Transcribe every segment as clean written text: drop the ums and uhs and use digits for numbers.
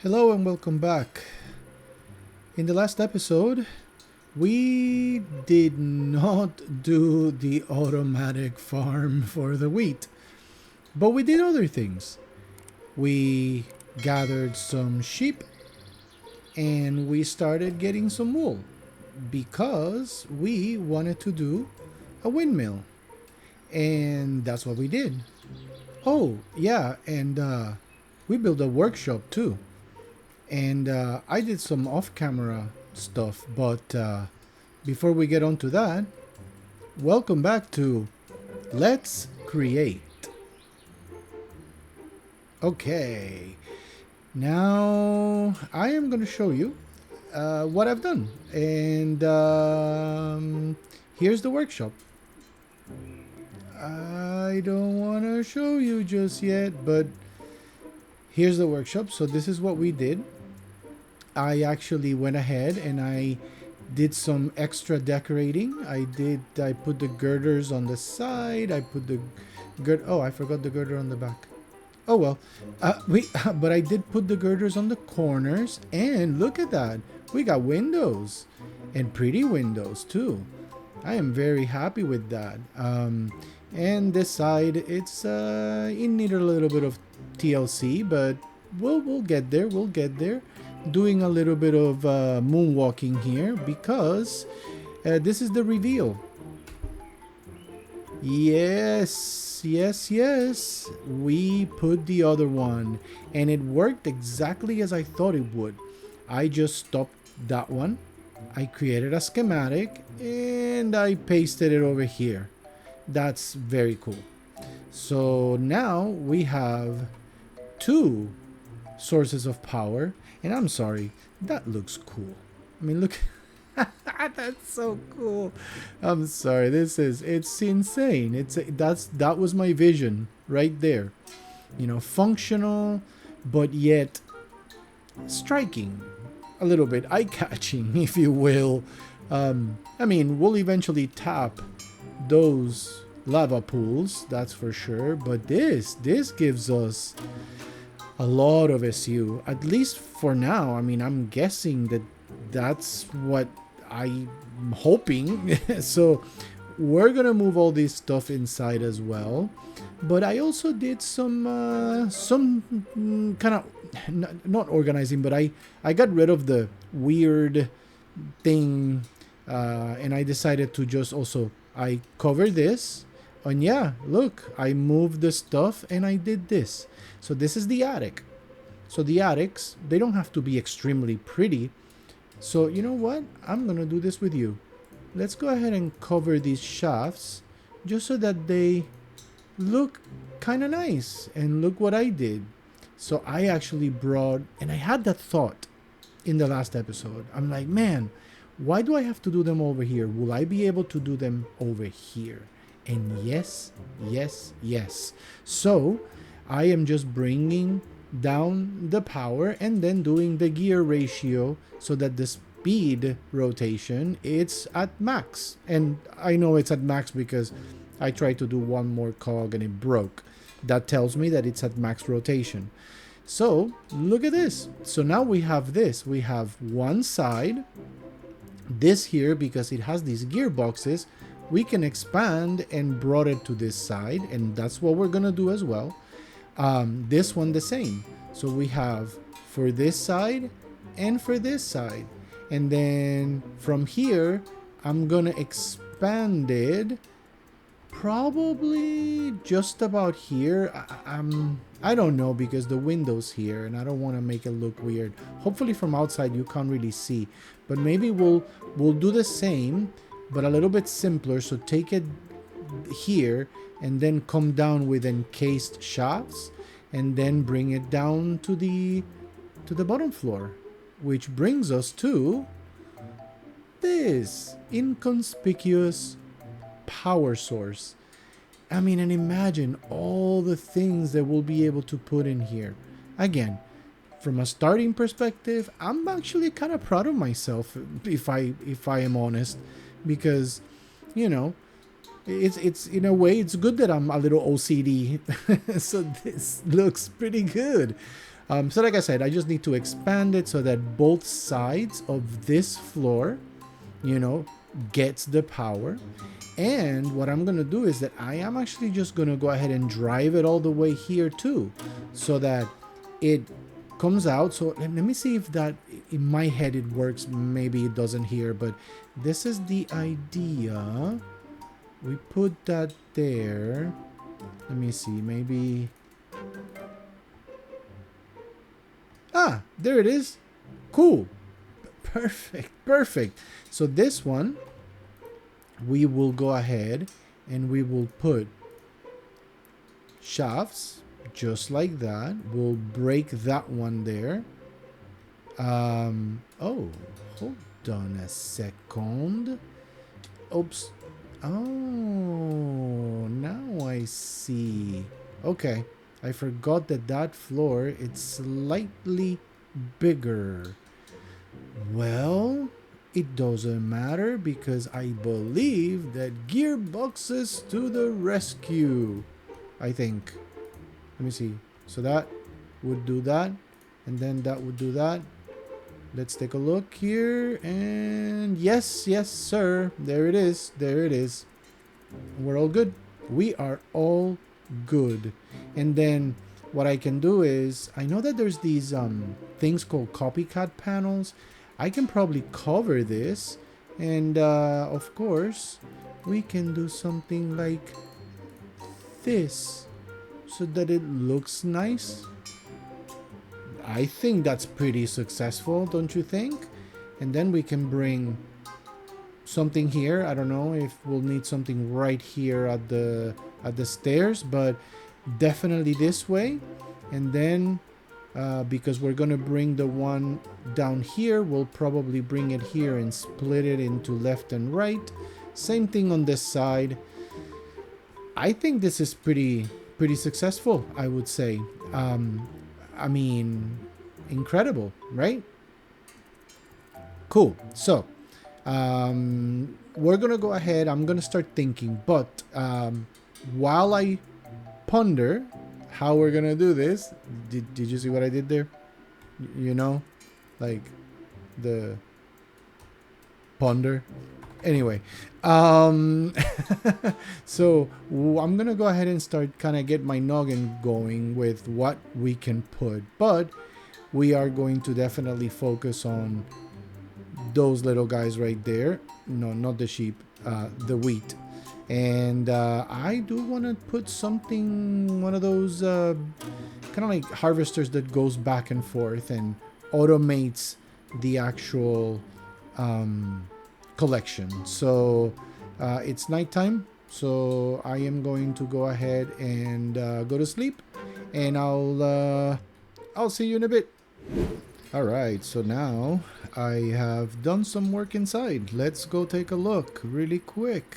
Hello and welcome back. In the last episode, we did not do the automatic farm for the wheat, but we did other things. We gathered some sheep and we started getting some wool because we wanted to do a windmill. And that's what we did. Oh, yeah, and we built a workshop too. And I did some off-camera stuff, but before we get on to that, welcome back to Let's Create. Okay, now I am going to show you what I've done, and here's the workshop. I don't want to show you just yet, but here's the workshop. So this is what we did. I actually went ahead and I did some extra decorating. I put the girders on the side. I put the oh, I forgot the girder on the back. Oh well. But I did put the girders on the corners, and look at that. We got windows and pretty windows too. I am very happy with that. And this side, it needed a little bit of TLC, but we'll get there. We'll get there. Doing a little bit of moonwalking here because this is the reveal. Yes, yes, yes. We put the other one, and it worked exactly as I thought it would. I just stopped that one. I created a schematic and I pasted it over here. That's very cool. So now we have two sources of power, and I'm sorry, that looks cool. I mean, look. That's so cool. I'm sorry, it's insane. That was my vision right there. Functional but yet striking, a little bit eye-catching, if you will. I mean, we'll eventually tap those lava pools, that's for sure, but this gives us a lot of SU, at least for now. I mean, I'm guessing that's what I'm hoping. So we're gonna move all this stuff inside as well, but I also did some kind of not organizing, but I got rid of the weird thing, and I decided to just also I covered this, and yeah, look, I moved the stuff and I did this. So this is the attic. So the attics, they don't have to be extremely pretty. So you know what? I'm gonna do this with you. Let's go ahead and cover these shafts just so that they look kind of nice. And look what I did. So I actually brought, and I had that thought in the last episode. I'm like, man, why do I have to do them over here? Will I be able to do them over here? And yes, yes, yes. So I am just bringing down the power and then doing the gear ratio so that the speed rotation, it's at max. And I know it's at max because I tried to do one more cog and it broke. That tells me that it's at max rotation. So look at this. So now we have this. We have one side, this here, because it has these gearboxes, we can expand and brought it to this side, and that's what we're gonna do as well. This one the same. So we have for this side and for this side, and then from here I'm gonna expand it probably just about here. I don't know, because the window's here and I don't want to make it look weird. Hopefully from outside you can't really see, but maybe we'll do the same but a little bit simpler. So take it here and then come down with encased shafts and then bring it down to the bottom floor, which brings us to this inconspicuous power source. I mean, and imagine all the things that we'll be able to put in here. Again, from a starting perspective, I'm actually kind of proud of myself, if I am honest, because it's in a way it's good that I'm a little OCD. So this looks pretty good. So like I said, I just need to expand it so that both sides of this floor, you know, gets the power. And what I'm gonna do is that I am actually just gonna go ahead and drive it all the way here too, so that it comes out. So let me see if that, in my head it works. Maybe it doesn't here, but this is the idea. We put that there. Let me see, maybe. Ah, there it is. Cool. Perfect, perfect. So this one, we will go ahead and we will put shafts just like that. We'll break that one there. Oh, hold on a second. Oops. Oh, now I see. Okay, I forgot that that floor, it's slightly bigger. Well, it doesn't matter because I believe that gearboxes to the rescue. I think. Let me see. So that would do that, and then that would do that. Let's take a look here, and yes, yes, sir. There it is. There it is. We're all good. We are all good. And then what I can do is, I know that there's these things called copycat panels. I can probably cover this, and of course, we can do something like this so that it looks nice. I think that's pretty successful, don't you think? And then we can bring something here. I don't know if we'll need something right here at the stairs, but definitely this way. And then because we're gonna bring the one down here, we'll probably bring it here and split it into left and right. Same thing on this side. I think this is pretty successful, I would say. I mean, incredible, right? Cool. So we're gonna go ahead. I'm gonna start thinking, but while I ponder how we're gonna do this, did you see what I did there? You know, like the ponder. Anyway, so I'm gonna go ahead and start kind of get my noggin going with what we can put, but we are going to definitely focus on those little guys right there. No, not the sheep, the wheat. And I do want to put something, one of those kind of like harvesters that goes back and forth and automates the actual collection. So it's nighttime, so I am going to go ahead and go to sleep, and I'll see you in a bit. All right, so now I have done some work inside. Let's go take a look really quick.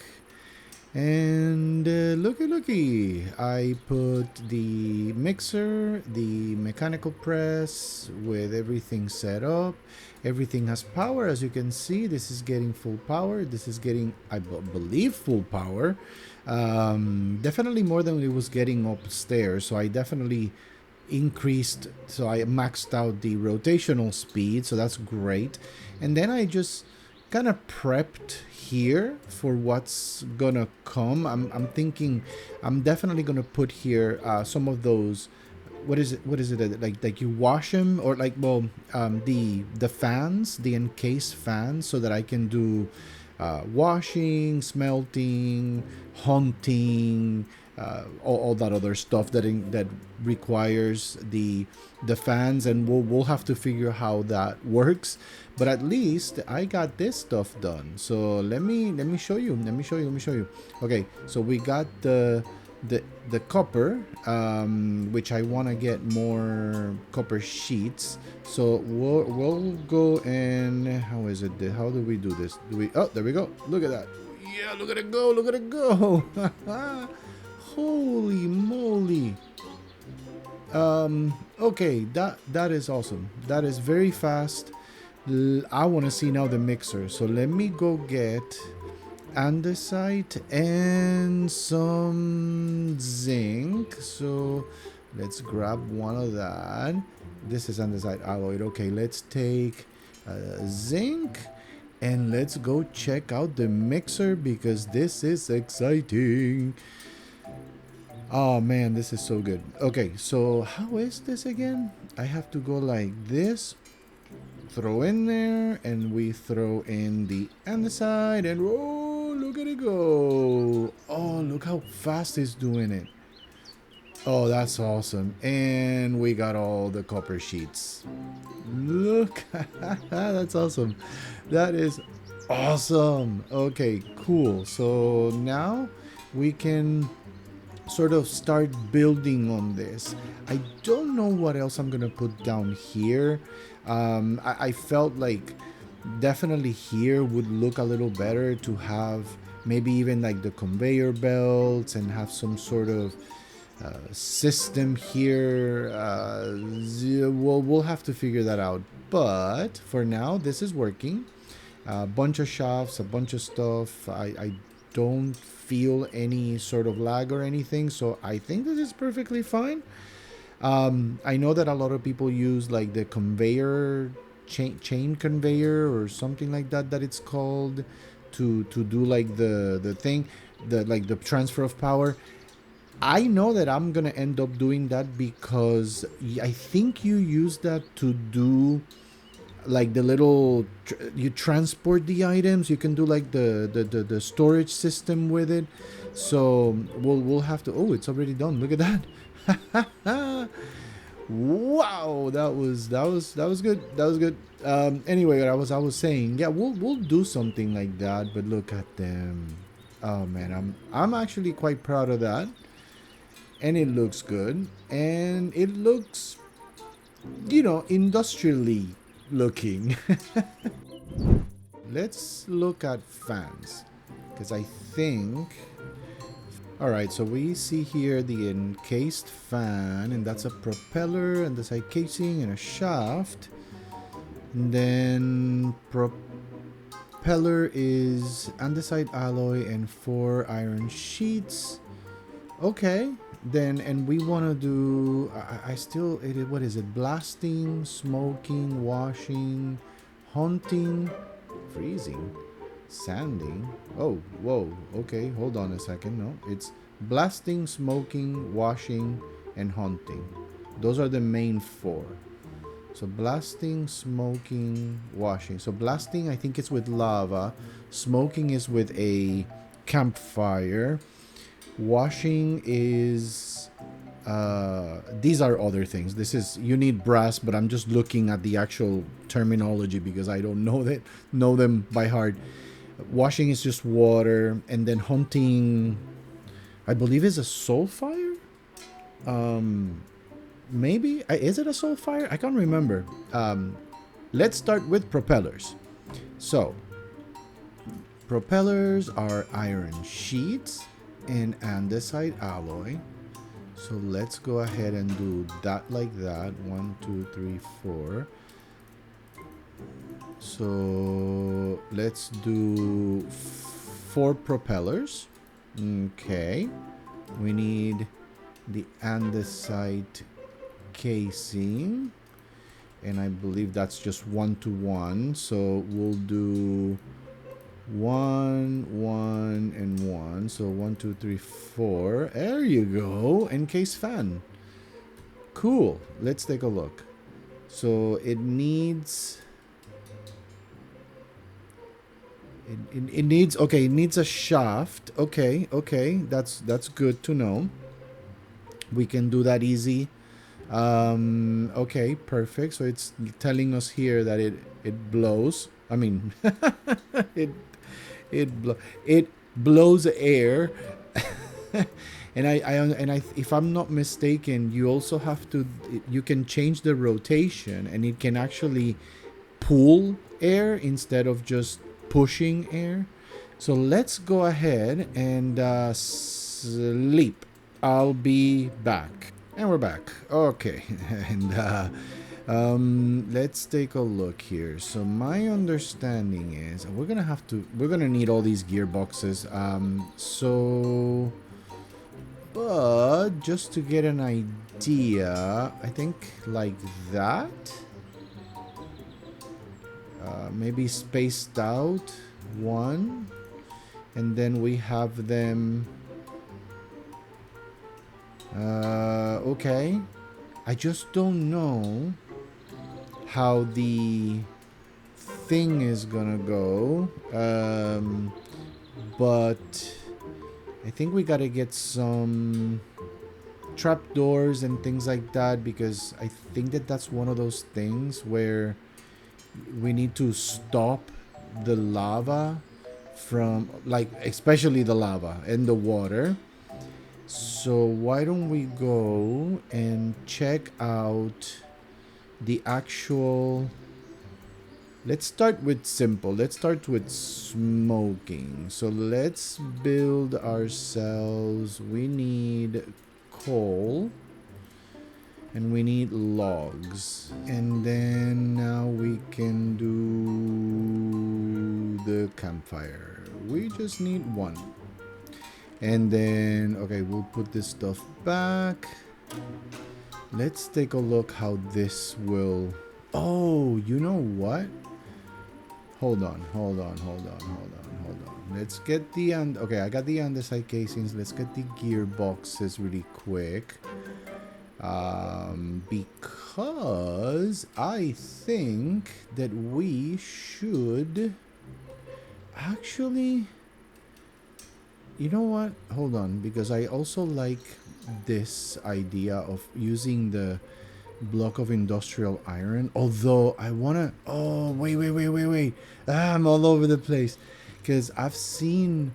And looky, I put the mixer, the mechanical press with everything set up. Everything has power, as you can see. This is getting full power. This is getting, I believe, full power. Definitely more than it was getting upstairs. So I definitely increased, so I maxed out the rotational speed, so that's great. And then I just kind of prepped here for what's gonna come. I'm thinking I'm definitely gonna put here some of those, what is it like you wash them, or like, well, the fans, the encased fans, so that I can do washing, smelting, hunting, all that other stuff that requires the fans, and we'll have to figure how that works. But at least I got this stuff done. So let me show you. Okay, so we got the copper, which I want to get more copper sheets. So we'll go and, how is it? How do we do this? Oh, there we go. Look at that. Yeah, look at it go. Holy moly. Okay, that is awesome. That is very fast. I want to see now the mixer. So let me go get andesite and some zinc. So let's grab one of that. This is andesite alloy. Okay, let's take zinc and let's go check out the mixer because this is exciting. Oh man, this is so good. Okay, so how is this again? I have to go like this, throw in there, and we throw in the andesite, and oh, look at it go. Oh, look how fast it's doing it. Oh, that's awesome. And we got all the copper sheets. Look, that's awesome. That is awesome. Okay, cool. So now we can sort of start building on this. I don't know what else I'm gonna put down here. I felt like definitely here would look a little better to have maybe even like the conveyor belts and have some sort of system here. We'll have to figure that out. But for now, this is working. A bunch of shafts, a bunch of stuff. I don't feel any sort of lag or anything, so I think this is perfectly fine. I know that a lot of people use like the conveyor chain conveyor or something like that it's called to do like the thing, the like the transfer of power. I know that I'm gonna end up doing that because I think you use that to do like the little you transport the items. You can do like the storage system with it. So we'll have to. Oh, it's already done. Look at that. Wow, that was good. That was good. Anyway, I was saying, yeah, we'll do something like that. But look at them. Oh man, I'm actually quite proud of that. And it looks good, and it looks, industrially looking. Let's look at fans, because I think, all right, so we see here the encased fan, and that's a propeller and the side casing and a shaft. And then propeller is andesite alloy and 4 iron sheets. Okay, then, and we want to do, what is it? Blasting, smoking, washing, hunting, freezing, sanding. Oh, whoa, okay, hold on a second. No, it's blasting, smoking, washing, and hunting. Those are the main 4. So blasting, smoking, washing. So blasting, I think it's with lava. Smoking is with a campfire. Washing is these are other things. This is, you need brass, but I'm just looking at the actual terminology because I don't know them by heart. Washing is just water, and then hunting, I believe, is a soul fire. Maybe is it a soul fire? I can't remember. Let's start with propellers. So propellers are iron sheets and andesite alloy. So let's go ahead and do that like that. 1, 2, 3, 4. So let's do 4 propellers. Okay, we need the andesite casing, and I believe that's just 1 to 1. So we'll do 1, 1, and 1. So 1, 2, 3, 4. There you go. Encased fan. Cool. Let's take a look. So it needs. It needs. Okay. It needs a shaft. Okay. Okay. That's good to know. We can do that easy. Okay. Perfect. So it's telling us here that it blows. I mean, it blows air. and I if I'm not mistaken, you also have to, you can change the rotation, and it can actually pull air instead of just pushing air. So let's go ahead and sleep. I'll be back. And we're back. Okay. And let's take a look here. So my understanding is we're gonna need all these gearboxes. But just to get an idea, I think like that. Maybe spaced out one, and then we have them. Okay. I just don't know how the thing is gonna go. But I think we gotta get some trapdoors and things like that, because I think that that's one of those things where we need to stop the lava from, like, especially the lava and the water. So why don't we go and check out the actual... Let's start with simple. Let's start with smoking. So let's build ourselves. We need coal. And we need logs. And then now we can do the campfire. We just need one. And then, okay, we'll put this stuff back. Let's take a look how this will... Oh, you know what? Hold on. Let's get the... Okay, I got the andesite casings. Let's get the gearboxes really quick. Because I think that we should actually... You know what? Hold on, because I also like this idea of using the block of industrial iron. Although I want to... Oh, wait. I'm all over the place. Because I've seen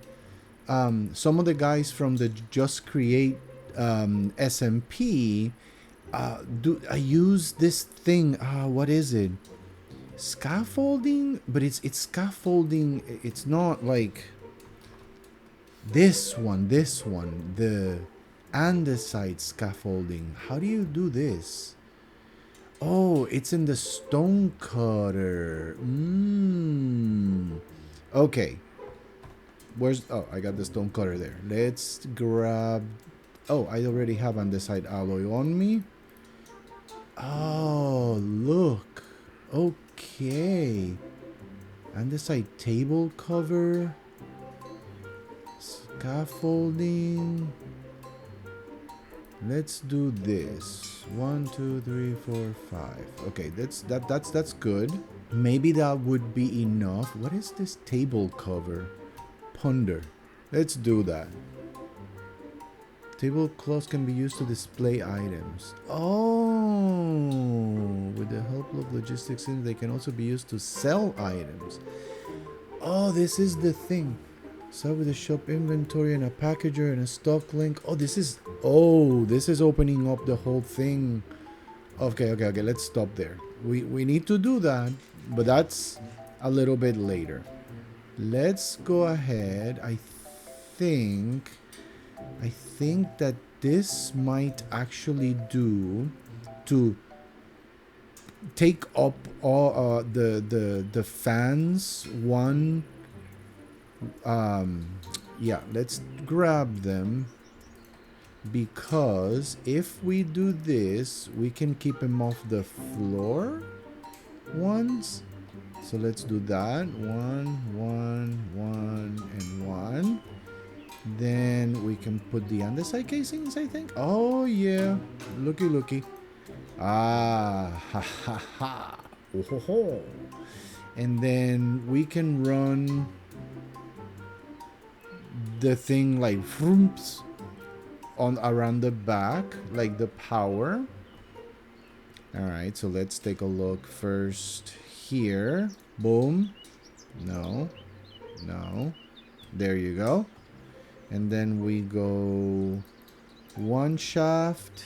some of the guys from the Just Create SMP I use this thing. What is it? Scaffolding? But it's scaffolding. It's not like... This one, the andesite scaffolding. How do you do this? Oh, it's in the stone cutter. Okay. Where's... Oh, I got the stone cutter there. Let's grab... Oh, I already have andesite alloy on me. Oh, look. Okay. Andesite table cover. Scaffolding. Let's do this. 1, 2, 3, 4, 5. Okay, that's good. Maybe that would be enough. What is this table cover? Ponder. Let's do that. Tablecloths can be used to display items. Oh, with the help of logistics, they can also be used to sell items. Oh, this is the thing. Start with a shop inventory and a packager and a stock link. Oh, this is opening up the whole thing. Okay. Let's stop there. We need to do that, but that's a little bit later. Let's go ahead. I think that this might actually do to take up all the fans one. Yeah, let's grab them, because if we do this, we can keep them off the floor once. So let's do that. 1, 1, and 1. Then we can put the andesite casings, I think. Oh yeah, looky. Ha. Oh, ho. And then we can run the thing like froops on around the back, like the power. All right, so let's take a look first here. Boom. No. There you go. And then we go one shaft.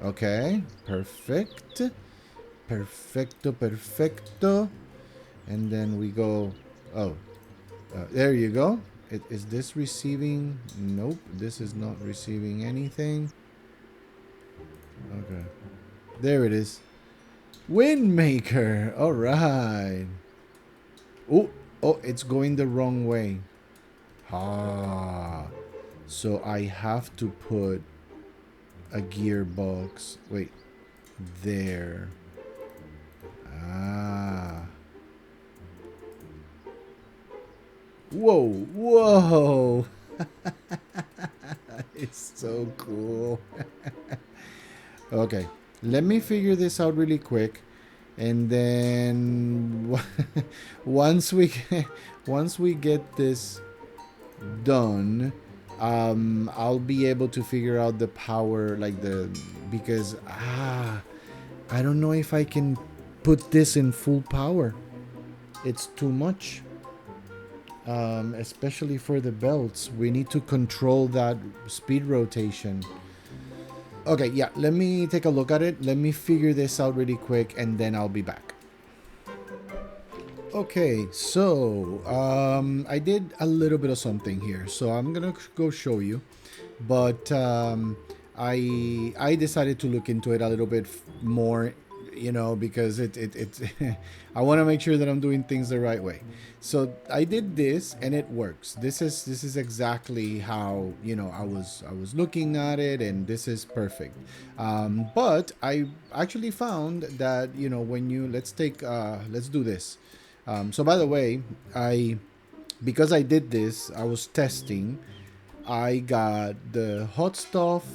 Okay, perfecto. And then we go... Oh, there you go. Is this receiving? Nope, this is not receiving anything. Okay, there it is. Windmaker. All right. Oh, it's going the wrong way. So I have to put a gearbox. Wait, there. Ah. Whoa, whoa. It's so cool. Okay, let me figure this out really quick, and then once we once we get this done, I'll be able to figure out the power, like the, because I don't know if I can put this in full power. It's too much. Especially for the belts, we need to control that speed rotation. Okay, yeah, let me take a look at it. Let me figure this out really quick, and then I'll be back. Okay, so I did a little bit of something here, so I'm gonna go show you. But I decided to look into it a little bit more, because it I want to make sure that I'm doing things the right way. So I did this, and it works. This is exactly how I was looking at it, and this is perfect. But I actually found that when you let's do this. So by the way, because I did this, I was testing. I got the hot stuff.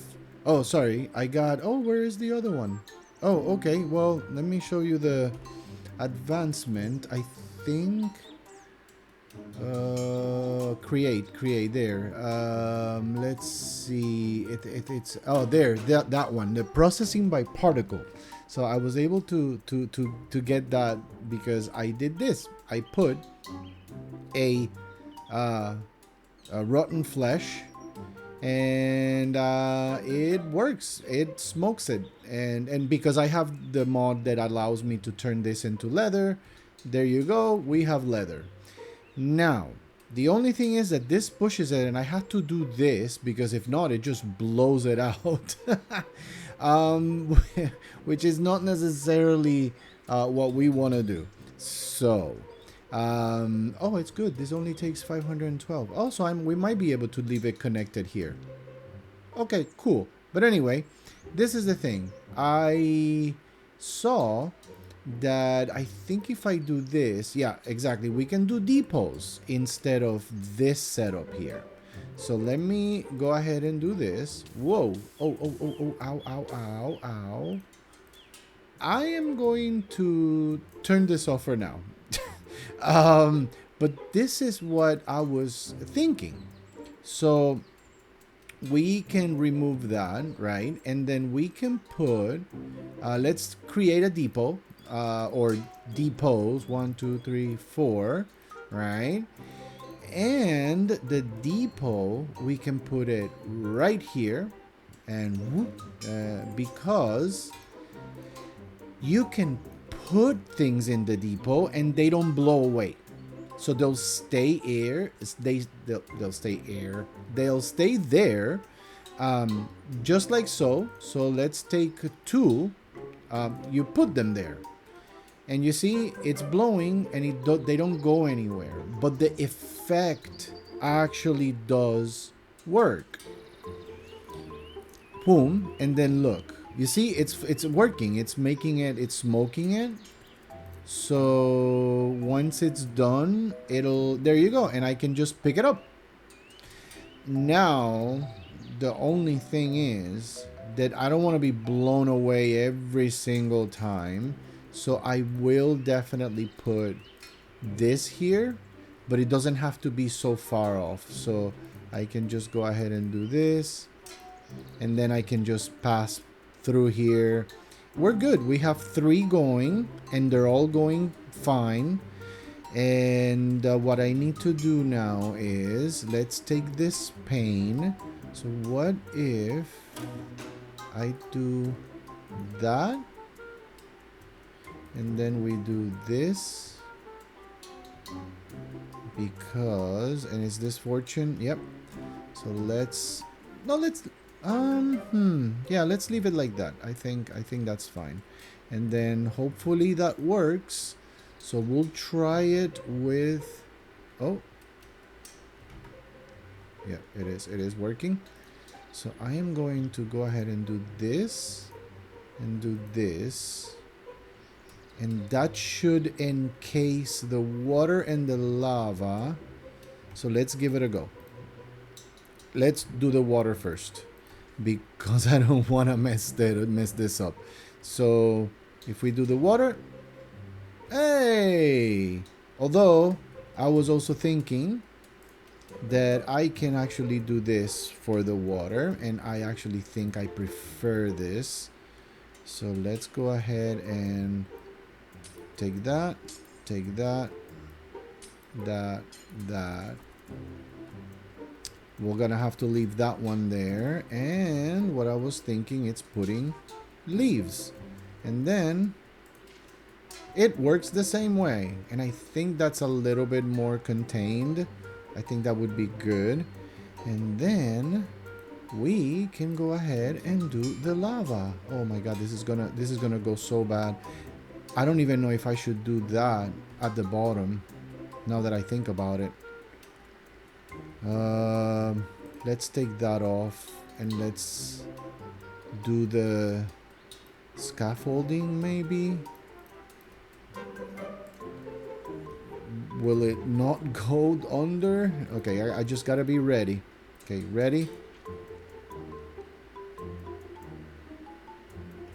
Oh, sorry. where is the other one? Oh, okay. Well, let me show you the advancement. I think. Create there. Let's see. Oh, there. That one. The processing by particle. So I was able to get that because I did this. I put a rotten flesh, and it works. It smokes it, and because I have the mod that allows me to turn this into leather, there you go, we have leather. Now the only thing is that this pushes it, and I have to do this because if not, it just blows it out. um, which is not necessarily what we want to do. So oh, it's good. This only takes 512. Also, we might be able to leave it connected here. Okay, cool. But anyway, this is the thing. I saw that I think if I do this, yeah, exactly, we can do depots instead of this setup here. So let me go ahead and do this. Whoa. Oh, ow, ow, ow, ow. I am going to turn this off for now. But this is what I was thinking. So we can remove that, right? And then we can put, let's create a depot, or depots, 1, 2, 3, 4, right? And the depot, we can put it right here, and whoop, because you can put things in the depot and they don't blow away, so they'll stay they'll stay there, just like so. So let's take 2, you put them there, and you see it's blowing, and they don't go anywhere, but the effect actually does work. Boom, and then look, you see it's working, it's making it, it's smoking it. So once it's done, there you go, and I can just pick it up. Now the only thing is that I don't want to be blown away every single time, so I will definitely put this here, but it doesn't have to be so far off. So I can just go ahead and do this, and then I can just pass through here. We're good. We have 3 going, and they're all going fine. And what I need to do now is, let's take this pane. So what if I do that, and then we do this, because, and is this fortune? Yep. So let's yeah, let's leave it like that. I think that's fine. And then hopefully that works. So we'll try it with, oh, yeah, it is working. So I am going to go ahead and do this and do this. And that should encase the water and the lava. So let's give it a go. Let's do the water first, because I don't want to mess this up. So if we do the water, hey! Although I was also thinking that I can actually do this for the water, and I actually think I prefer this. So let's go ahead and take that, that. We're gonna have to leave that one there. And what I was thinking, it's putting leaves. And then it works the same way. And I think that's a little bit more contained. I think that would be good. And then we can go ahead and do the lava. Oh my god, this is gonna go so bad. I don't even know if I should do that at the bottom, now that I think about it. Let's take that off and let's do the scaffolding maybe. Will it not go under? Okay, I just gotta be ready. Okay, ready?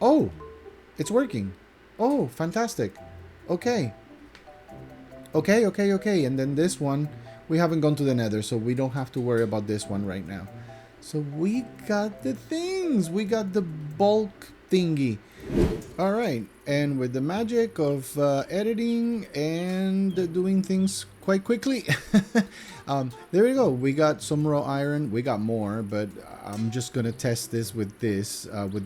Oh, it's working. Oh, fantastic. Okay. Okay. And then this one, we haven't gone to the Nether, so we don't have to worry about this one right now. So we got the things. We got the bulk thingy. All right. And with the magic of editing and doing things quite quickly, there we go. We got some raw iron. We got more, but I'm just going to test this with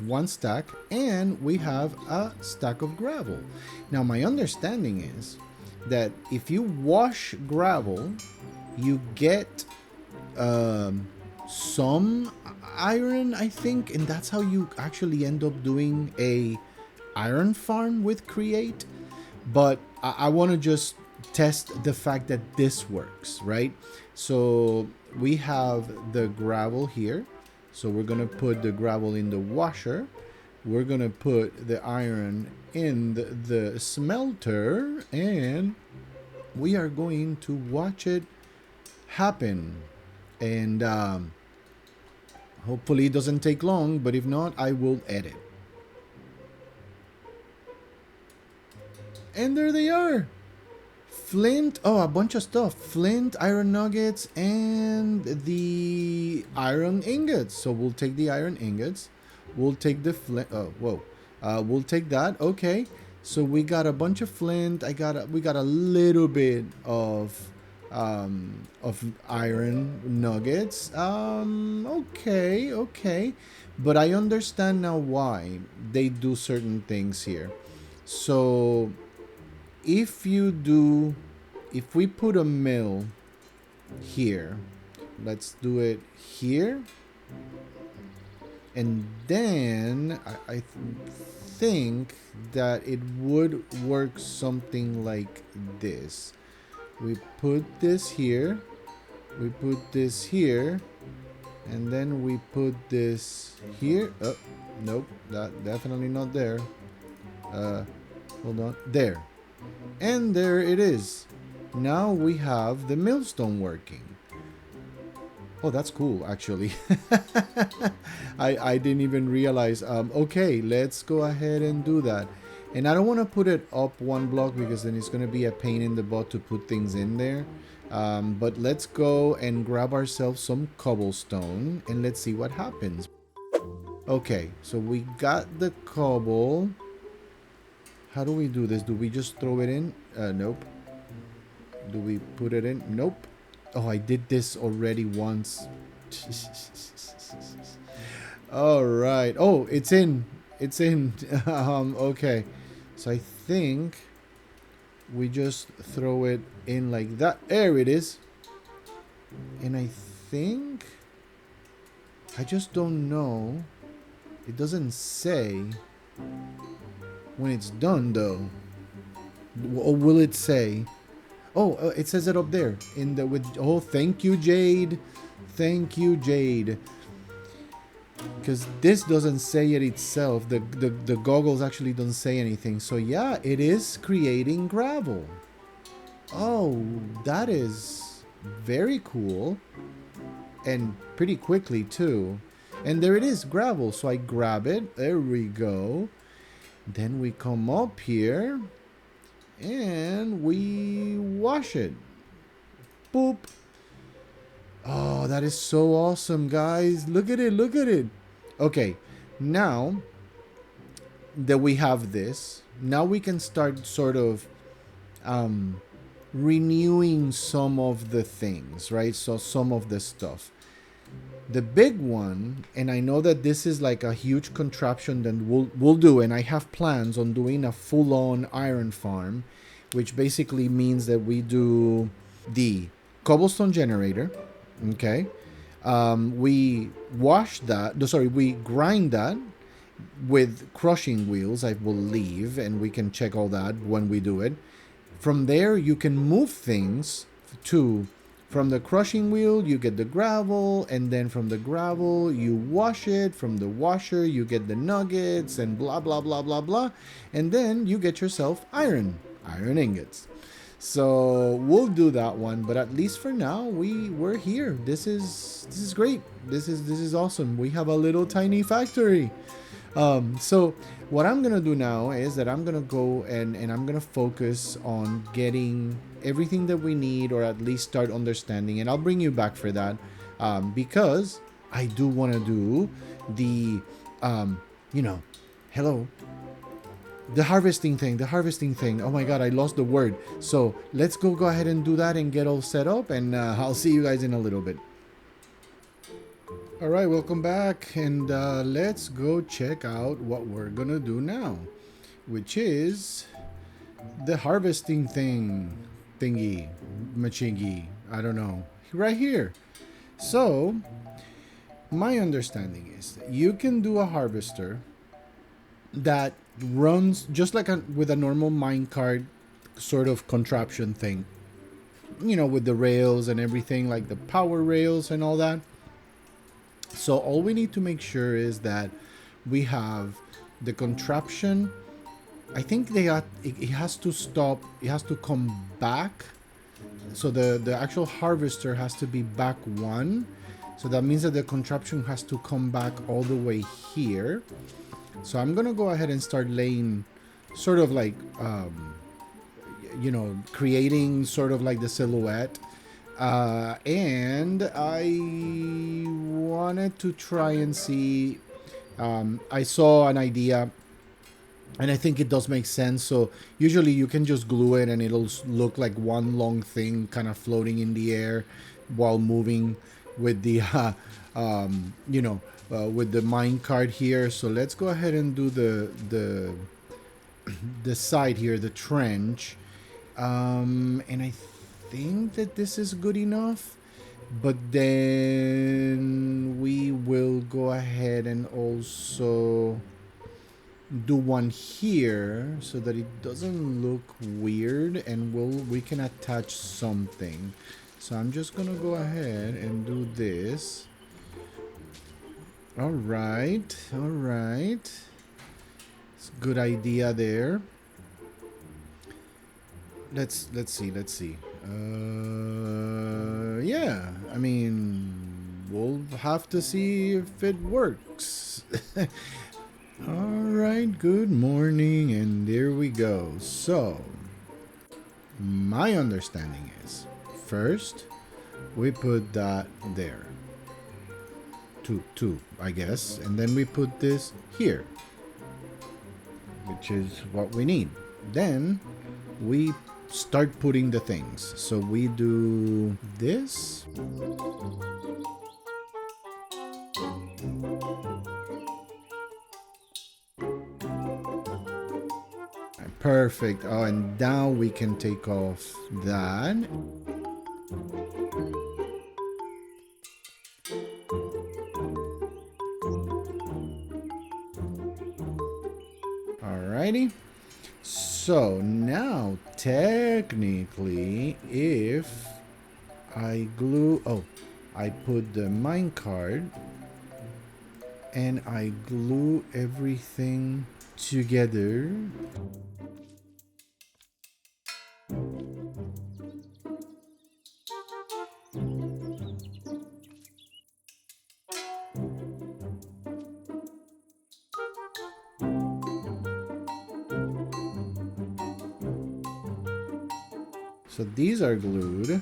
one stack. And we have a stack of gravel. Now, my understanding is that if you wash gravel, you get some iron, I think, and that's how you actually end up doing a iron farm with Create. But I want to just test the fact that this works, right? So we have the gravel here, so we're gonna put the gravel in the washer. We're gonna put the iron in the smelter, and we are going to watch it happen. And hopefully it doesn't take long, but if not, I will edit. And there they are. Flint, oh, a bunch of stuff. Flint, iron nuggets, and the iron ingots. So we'll take the iron ingots. We'll take the flint. Oh, whoa. We'll take that. Okay. So we got a bunch of flint. We got a little bit of iron nuggets. Okay. But I understand now why they do certain things here. So if we put a mill here, let's do it here, and then I think that it would work something like this. We put this here, we put this here, and then we put this here. Oh, nope, that definitely not there. Hold on, there. And there it is. Now we have the millstone working. Oh, that's cool, actually. I didn't even realize. Okay, let's go ahead and do that. And I don't want to put it up one block because then it's going to be a pain in the butt to put things in there. But let's go and grab ourselves some cobblestone and let's see what happens. Okay, so we got the cobble. How do we do this? Do we just throw it in? Nope. Do we put it in? Nope. Oh, I did this already once. All right. Oh, it's in. It's in. Okay. So I think we just throw it in like that. There it is. And I think, I just don't know. It doesn't say when it's done though. Or will it say? Oh, it says it up there in the with. Oh, thank you, Jade. Thank you, Jade. because this doesn't say it itself. The goggles actually don't say anything. So yeah, it is creating gravel. Oh, that is very cool. And pretty quickly too. And there it is, gravel. So I grab it. There we go. Then we come up here and we wash it. Boop. Oh, that is so awesome, guys. Look at it. Look at it. Okay, now that we have this, now we can start sort of renewing some of the things, right? So some of the stuff. The big one, and I know that this is like a huge contraption that we'll do, and I have plans on doing a full-on iron farm, which basically means that we do the cobblestone generator, okay? We wash that, sorry, we grind that with crushing wheels, I believe, and we can check all that when we do it. From there, you can move things to, from the crushing wheel, you get the gravel, and then from the gravel, you wash it. From the washer, you get the nuggets, and blah, blah, blah, blah, blah. And then you get yourself iron ingots. So we'll do that one, but at least for now, we're here. This is great. This is awesome. We have a little tiny factory. So what I'm gonna do now is that I'm gonna go and I'm gonna focus on getting everything that we need, or at least start understanding, and I'll bring you back for that, because I do want to do the hello, the harvesting thing. Oh my god, I lost the word. So let's go ahead and do that and get all set up, and I'll see you guys in a little bit. All right, welcome back, and let's go check out what we're gonna do now, which is the harvesting thingy, machingy, I don't know, right here. So my understanding is that you can do a harvester that runs just like with a normal minecart sort of contraption thing, with the rails and everything, like the power rails and all that. So all we need to make sure is that we have the contraption. I think it has to stop. It has to come back. So the actual harvester has to be back one. So that means that the contraption has to come back all the way here. So I'm going to go ahead and start laying sort of like, creating sort of like the silhouette. And I wanted to try and see, I saw an idea, and I think it does make sense. So usually you can just glue it and it'll look like one long thing kind of floating in the air while moving with the, with the mine cart here. So let's go ahead and do the side here, the trench. And I think that this is good enough, but then we will go ahead and also do one here so that it doesn't look weird, and we can attach something. So I'm just gonna go ahead and do this. All right, it's a good idea there. Let's see. Yeah, I mean, we'll have to see if it works. All right, good morning, and there we go. So my understanding is, first we put that there, two, I guess, and then we put this here, which is what we need. Then we start putting the things. So we do this. Perfect. Oh, and now we can take off that. Alrighty. So now technically, if I glue, I put the minecart and I glue everything together. So these are glued.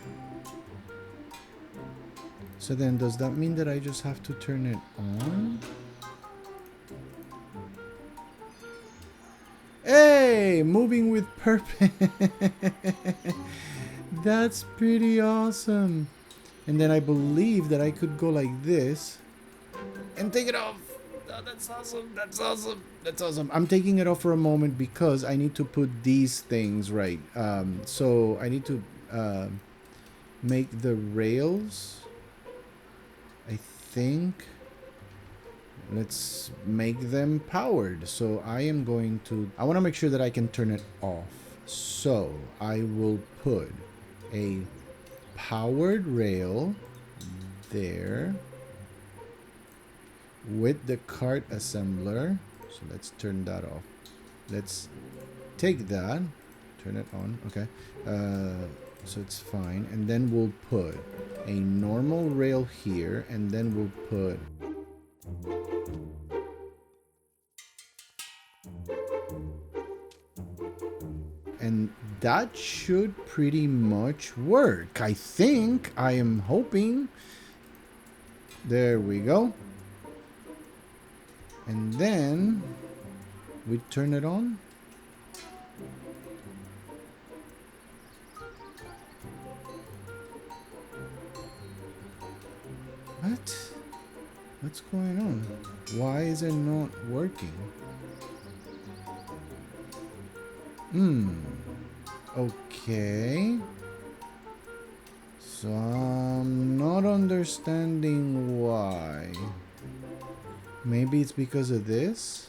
So then does that mean that I just have to turn it on? Hey, moving with purpose. That's pretty awesome. And then I believe that I could go like this and take it off. Oh, that's awesome. That's awesome. That's awesome. I'm taking it off for a moment because I need to put these things right. So I need to make the rails. I think let's make them powered. So I am going to, I want to make sure that I can turn it off. So I will put a powered rail there with the cart assembler. So let's turn that off. Let's take that, turn it on. Okay. So it's fine. And then we'll put a normal rail here, and then we'll put and that should pretty much work. I think. I am hoping. There we go. And then we turn it on. What? What's going on? Why is it not working? Okay. So I'm not understanding why. Maybe it's because of this?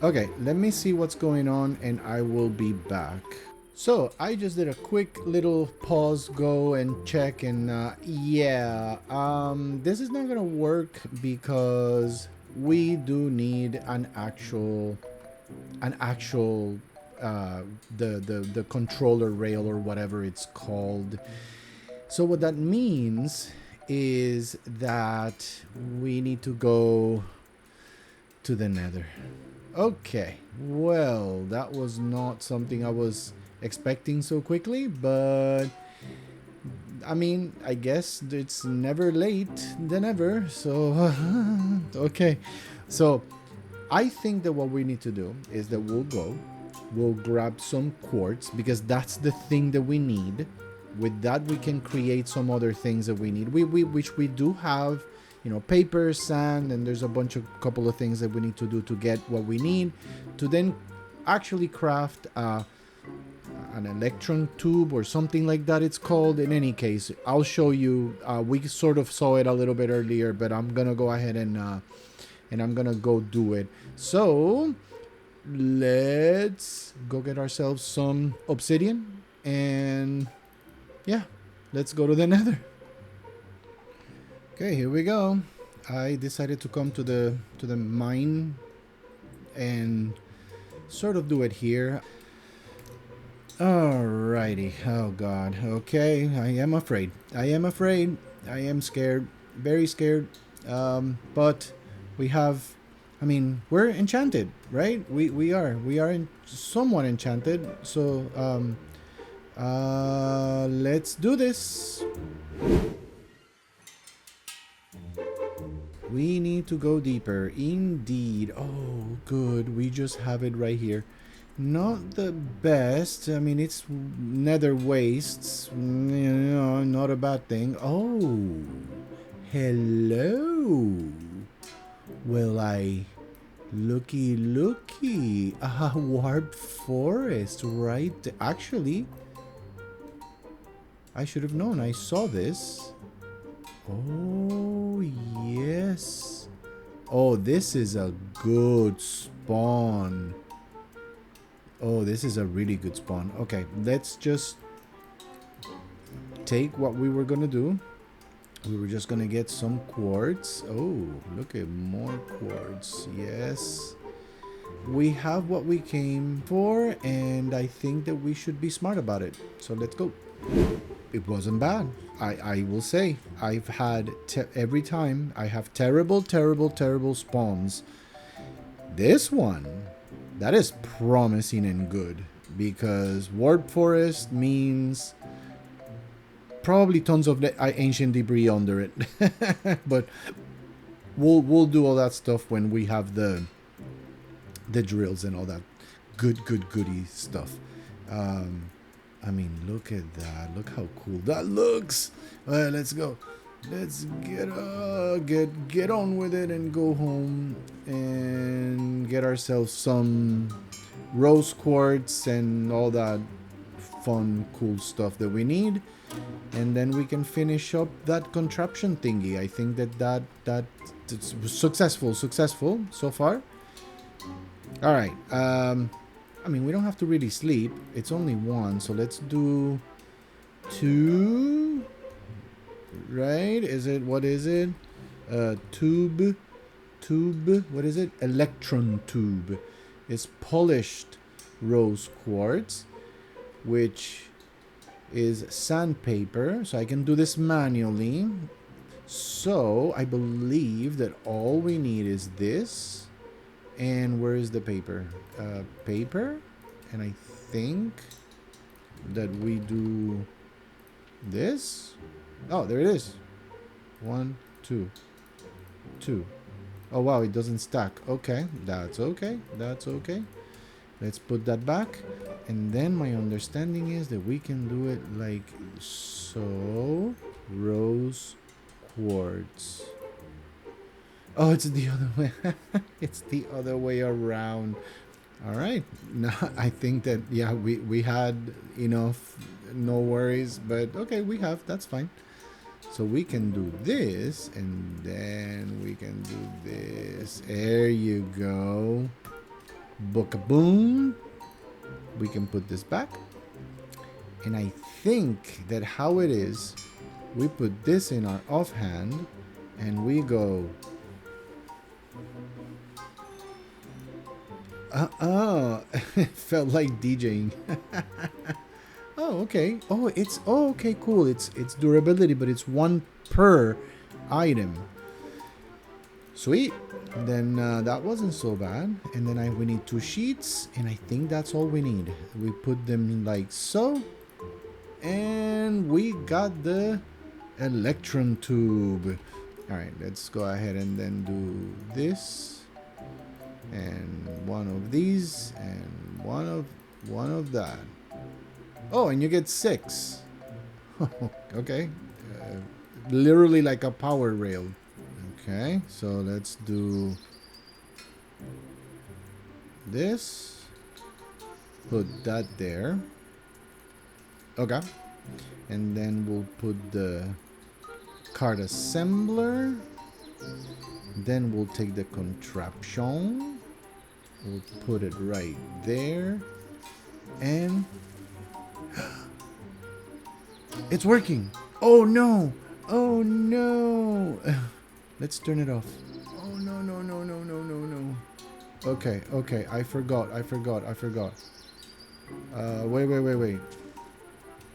Okay, let me see what's going on and I will be back. So I just did a quick little pause, go and check, and this is not gonna work because we do need an actual the controller rail or whatever it's called. So what that means is that we need to go to the Nether. Okay, well, that was not something I was expecting so quickly, but I mean, I guess it's never late than ever. So okay, so I think that what we need to do is that we'll grab some quartz, because that's the thing that we need. With that, we can create some other things that we need. Which we do have, you know, paper, sand, and there's a couple of things that we need to do to get what we need to then actually craft an electron tube or something like that it's called. In any case, I'll show you. We sort of saw it a little bit earlier, but I'm gonna go ahead and I'm gonna go do it. So let's go get ourselves some obsidian, and yeah, let's go to the Nether. Okay, here we go. I decided to come to the mine and sort of do it here. Alrighty. Oh god. Okay, I am afraid. I am scared. Very scared. But we have, I mean, we're enchanted, right? We are somewhat enchanted. So let's do this. We need to go deeper. Indeed. Oh, good. We just have it right here. Not the best. I mean, it's nether wastes. You know, not a bad thing. Oh, hello. Well, looky. A warped forest, right? Actually, I should have known. I saw this. Oh, yes. Oh, this is a good spawn. Oh, this is a really good spawn. Okay, let's just... take what we were gonna do. We were just gonna get some quartz. Oh, look at more quartz. Yes. We have what we came for, and I think that we should be smart about it. So let's go. It wasn't bad. I will say. I've had, every time, I have terrible, terrible, terrible spawns. This one, that is promising and good. Because warp forest means probably tons of ancient debris under it. But we'll do all that stuff when we have the drills and all that goody stuff. I mean, look at that. Look how cool that looks. Let's go. Let's get on with it and go home and get ourselves some rose quartz and all that fun, cool stuff that we need. And then we can finish up that contraption thingy. I think that's successful so far. All right. I mean, we don't have to really sleep. It's only 1, so let's do 2. Right? What is it? Tube. What is it? Electron tube. It's polished rose quartz, which is sandpaper. So I can do this manually. So I believe that all we need is this. And where is the paper? Paper. And I think that we do this. Oh, there it is. 1, 2, 2. Oh, wow, it doesn't stack. Okay, that's okay. That's okay. Let's put that back. And then my understanding is that we can do it like so. Rose quartz. Oh, it's the other way. It's the other way around. All right. Now, I think that, yeah, we had enough. No worries. But, okay, we have. That's fine. So we can do this. And then we can do this. There you go. Book-a-boom. We can put this back. And I think that how it is, we put this in our offhand. And we go... It felt like DJing. Oh, okay. Okay, cool. It's durability, but it's 1 per item. Sweet. Then that wasn't so bad. And then we need 2 sheets, and I think that's all we need. We put them like so, and we got the electron tube. All right, let's go ahead and then do this. And 1 of these, and one of that. Oh, and you get 6. Okay, literally like a power rail. Okay, so let's do this. Put that there. Okay, and then we'll put the card assembler. Then we'll take the contraption. We'll put it right there. And... it's working! Oh no! Oh no! Let's turn it off. Oh no. Okay. I forgot. Wait.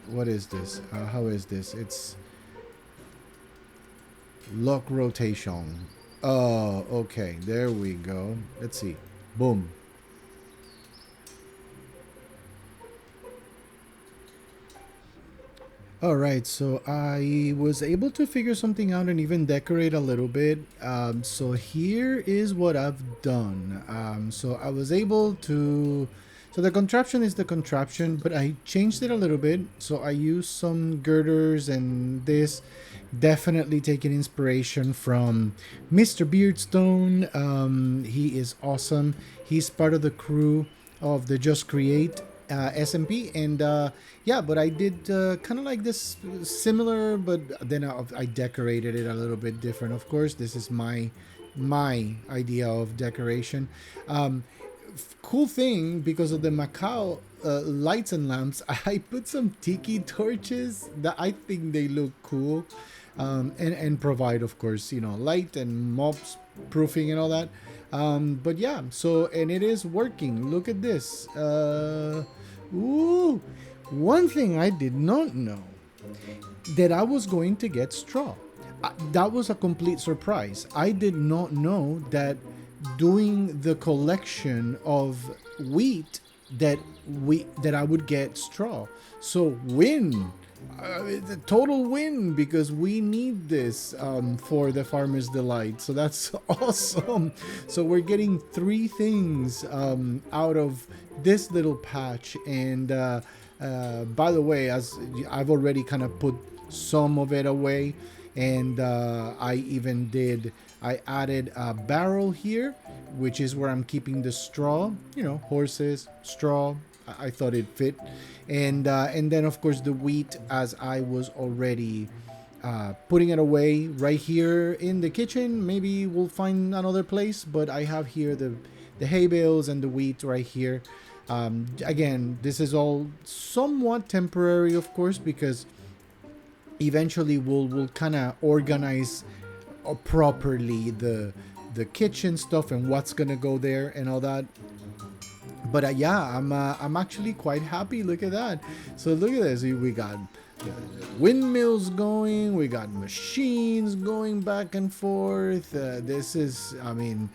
What is this? How is this? It's... lock rotation. Oh, okay. There we go. Let's see. Boom. Alright, so I was able to figure something out and even decorate a little bit. So here is what I've done. So I was able to... so the contraption is the contraption, but I changed it a little bit. So I used some girders and this. Definitely taking inspiration from Mr. Beardstone. He is awesome. He's part of the crew of the Just Create SMP, and yeah, but I did kind of like this similar, but then I decorated it a little bit different. Of course, this is my idea of decoration. cool thing, because of the Macau lights and lamps, I put some tiki torches that I think they look cool, and provide, of course, light and mobs proofing and all that. But yeah, so, and it is working. Look at this. Ooh, one thing I did not know, that I was going to get straw. That was a complete surprise. I did not know that doing the collection of wheat, that I would get straw. So win. It's a total win, because we need this for the Farmer's Delight. So that's awesome. So we're getting 3 things out of this little patch. And by the way, as I've already kind of put some of it away, and I added a barrel here, which is where I'm keeping the straw, horses, straw. I thought it fit. And then, of course, the wheat, as I was already putting it away right here in the kitchen. Maybe we'll find another place, but I have here the hay bales and the wheat right here. Again, this is all somewhat temporary, of course, because eventually we'll kind of organize properly the kitchen stuff and what's gonna go there and all that. But yeah, I'm actually quite happy. Look at that. So look at this. We got windmills going. We got machines going back and forth. This is, I mean,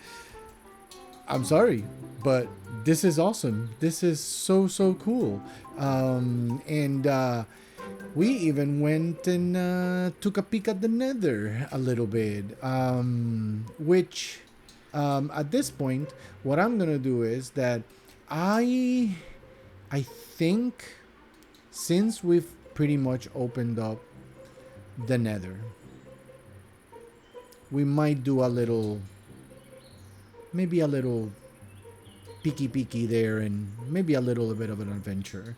I'm sorry, but this is awesome. This is so cool. And we even went and took a peek at the Nether a little bit, which at this point, what I'm gonna do is that I think, since we've pretty much opened up the Nether, we might do maybe a little peeky there, and maybe a little bit of an adventure.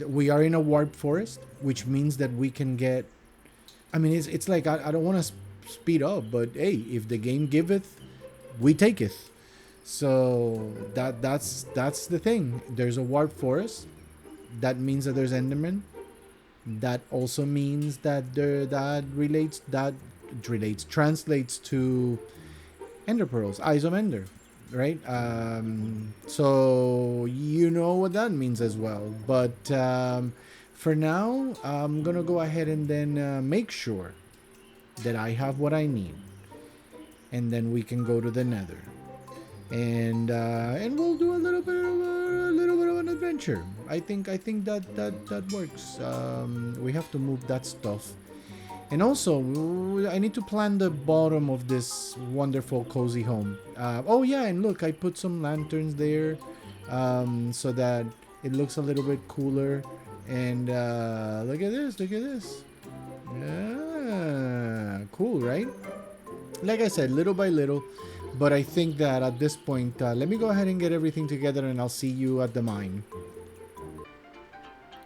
We are in a warp forest, which means that we can get, I mean, it's like, I don't want to speed up, but hey, if the game giveth, we taketh. So that's the thing. There's a warp forest. That means that there's Enderman. That also means that translates to Ender Pearls, Eyes of Ender, right? So you know what that means as well. But for now, I'm gonna go ahead and then make sure that I have what I need, and then we can go to the Nether, and we'll do a little bit of an adventure. I think that works. We have to move that stuff. And also, I need to plan the bottom of this wonderful cozy home. Oh yeah, and look, I put some lanterns there, so that it looks a little bit cooler. And look at this. Yeah, cool, right? Like I said, little by little. But I think that at this point, let me go ahead and get everything together, and I'll see you at the mine.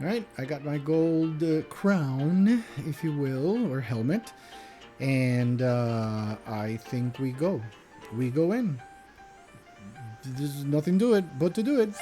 Alright, I got my gold crown, if you will, or helmet. And I think we go. We go in. There's nothing to it but to do it.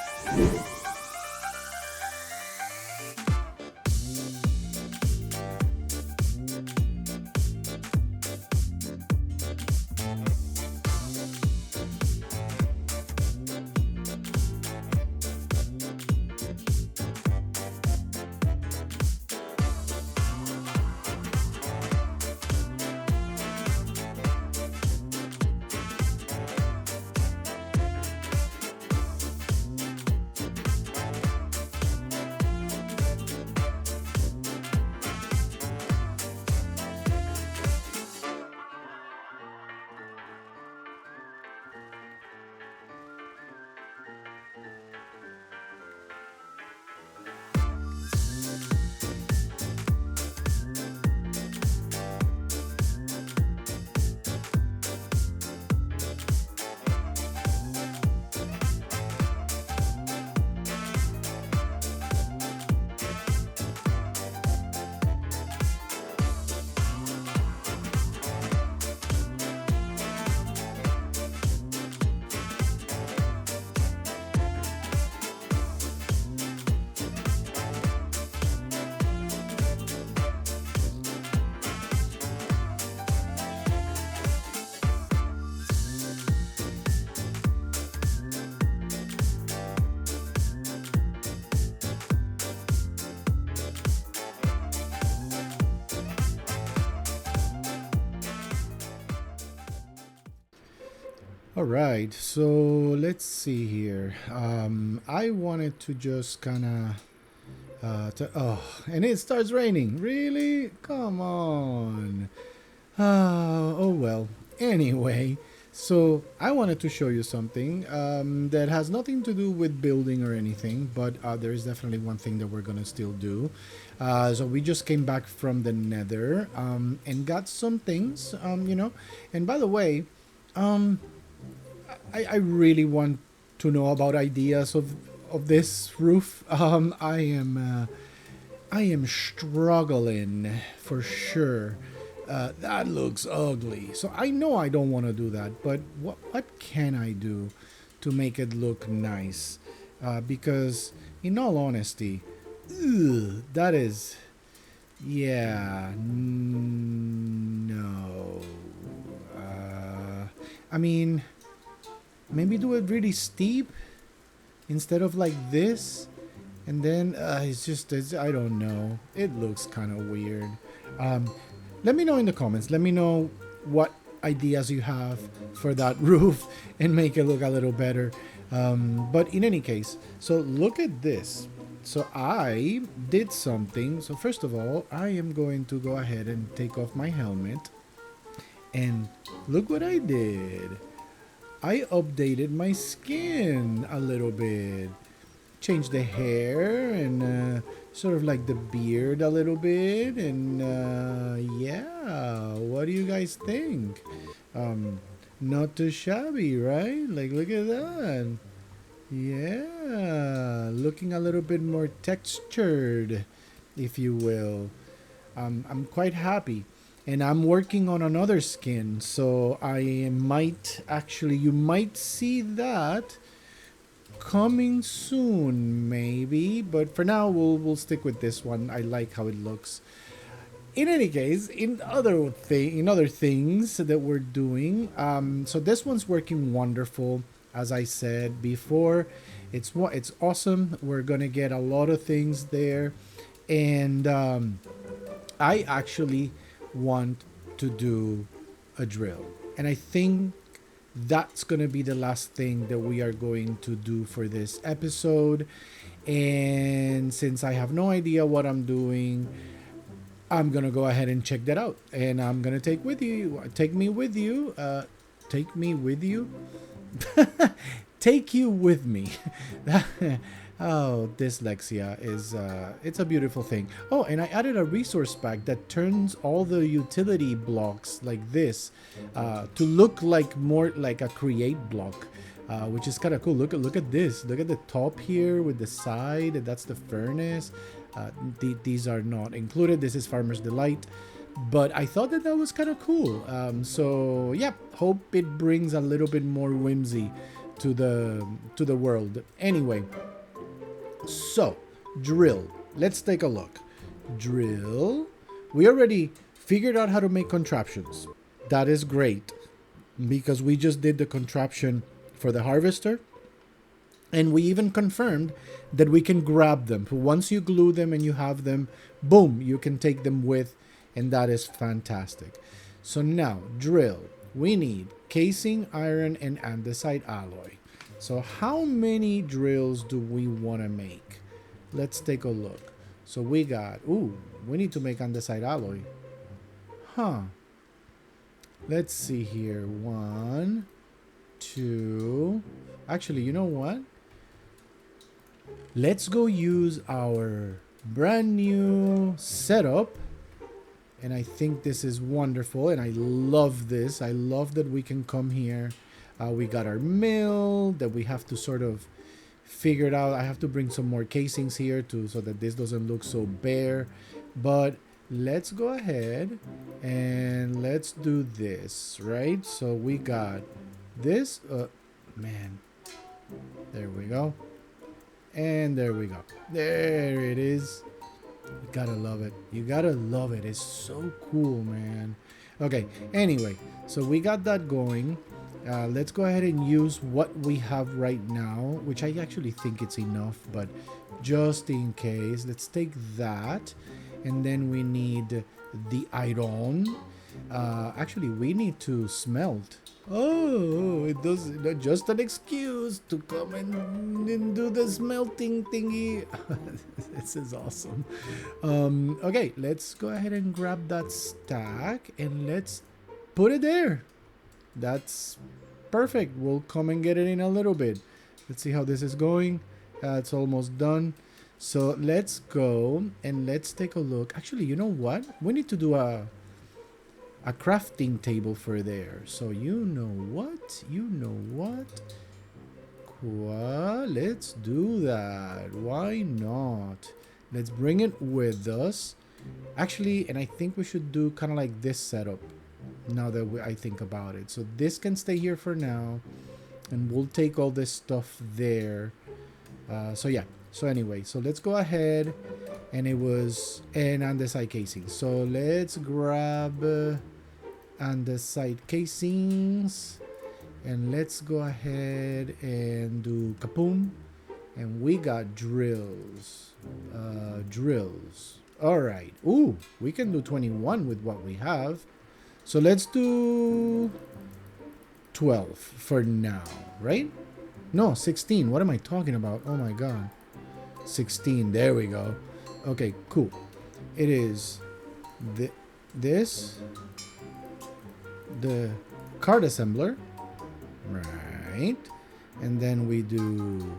All right, so let's see here. I wanted to just kind of oh, and it starts raining. Really? Come on. Oh well. Anyway, so I wanted to show you something that has nothing to do with building or anything, but there is definitely one thing that we're gonna still do. So we just came back from the Nether and got some things, you know. And by the way, um, I really want to know about ideas of this roof. I am struggling for sure. That looks ugly. So I know I don't want to do that, but what can I do to make it look nice? Because in all honesty, that is, yeah, no. I mean, maybe do it really steep instead of like this, and then I don't know. It looks kind of weird. Um, Let me know in the comments. Let me know what ideas you have for that roof and make it look a little better. But in any case, so look at this. So I did something. So first of all, I am going to go ahead and take off my helmet. And look what I did. I updated my skin a little bit. Changed the hair and sort of like the beard a little bit. And yeah, what do you guys think? Not too shabby, right? Like, look at that. Yeah, looking a little bit more textured, if you will. I'm quite happy. And I'm working on another skin, so I might actually, you might see that coming soon, maybe. But for now, we'll stick with this one. I like how it looks. In any case, in other things that we're doing, so this one's working wonderful. As I said before, it's awesome. We're gonna get a lot of things there, and I actually want to do a drill, and I think that's going to be the last thing that we are going to do for this episode. And since I have no idea what I'm doing, I'm going to go ahead and check that out, and I'm going to take me with you take you with me. Oh, dyslexia is it's a beautiful thing. Oh, and I added a resource pack that turns all the utility blocks like this to look like more like a create block, which is kind of cool. Look at this. Look at the top here with the side. That's the furnace. These are not included. This is Farmer's Delight. But I thought that was kind of cool. So yeah, hope it brings a little bit more whimsy to the world. Anyway, so drill. Let's take a look. Drill. We already figured out how to make contraptions. That is great because we just did the contraption for the harvester. And we even confirmed that we can grab them. Once you glue them and you have them, boom, you can take them with, and that is fantastic. So now, drill. We need casing, iron, and andesite alloy. So how many drills do we want to make? Let's take a look. So we got, we need to make andesite alloy. Huh. Let's see here. 1, 2. Actually, you know what? Let's go use our brand new setup. And I think this is wonderful. And I love this. I love that we can come here. We got our mill that we have to sort of figure it out. I have to bring some more casings here so that this doesn't look so bare. But let's go ahead and let's do this, right? So we got this. Man. There we go. And there we go. There it is. You gotta love it. You gotta love it. It's so cool, man. Okay, anyway, so we got that going. Let's go ahead and use what we have right now, which I actually think it's enough, but just in case, let's take that. And then we need the iron. Actually, we need to smelt. Oh, it does just an excuse to come and do the smelting thingy. This is awesome. Okay, let's go ahead and grab that stack and let's put it there. That's perfect. We'll come and get it in a little bit. Let's see how this is going. It's almost done. So let's go and let's take a look. Actually, you know what? We need to do a crafting table for there. So you know what? Let's do that. Why not? Let's bring it with us. Actually, and I think we should do kind of like this setup now that I think about it. So this can stay here for now, and we'll take all this stuff there. So yeah. So anyway, so let's go ahead, and it was an andesite casing. So let's grab andesite casings, and let's go ahead and do kapoom. And we got drills. All right. Ooh, we can do 21 with what we have. So let's do 12 for now, right? No, 16. What am I talking about? Oh my god. 16. There we go. Okay, cool. It is this, the card assembler, right? And then we do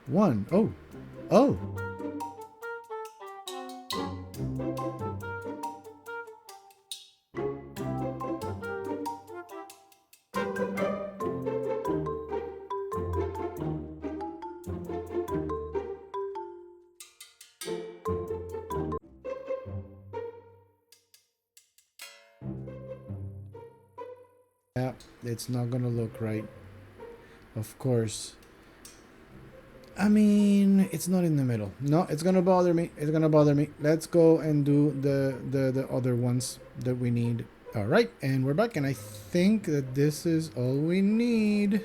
one. Oh. Yeah, it's not gonna look right. Of course. I mean, it's not in the middle. No, it's gonna bother me. Let's go and do the other ones that we need. All right, and we're back, and I think that this is all we need.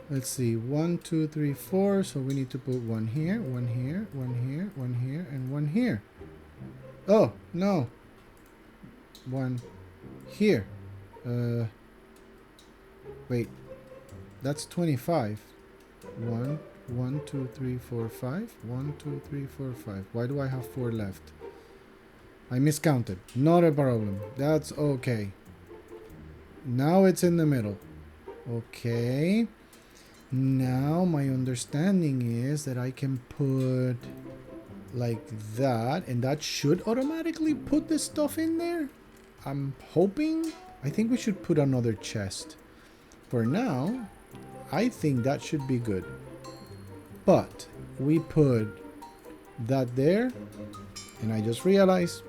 Let's see, 1, 2, 3, 4. So we need to put one here, one here, one here, one here, and one here. Oh no, one here. Wait, that's 25. 1, 1, 2, 3, 4, 5. 1, 2, 3, 4, 5. Why do I have 4 left? I miscounted. Not a problem. That's okay. Now it's in the middle. Okay. Now my understanding is that I can put like that, and that should automatically put the stuff in there. I'm hoping. I think we should put another chest. For now, I think that should be good. But we put that there, and I just realized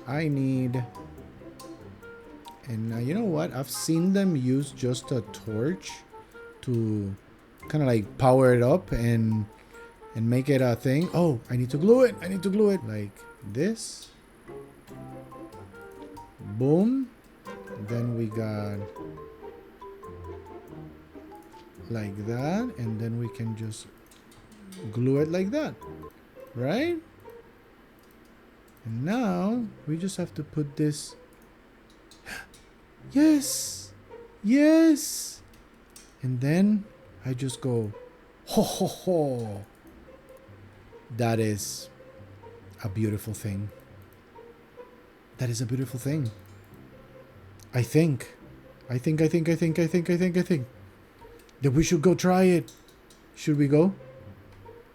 I need, and you know what? I've seen them use just a torch to kind of like power it up and make it a thing. Oh, I need to glue it. Like this. Boom. Then we got like that, and then we can just glue it like that, right? And now we just have to put this. Yes, and then I just go ho ho ho. That is a beautiful thing. I think that we should go try it. Should we go?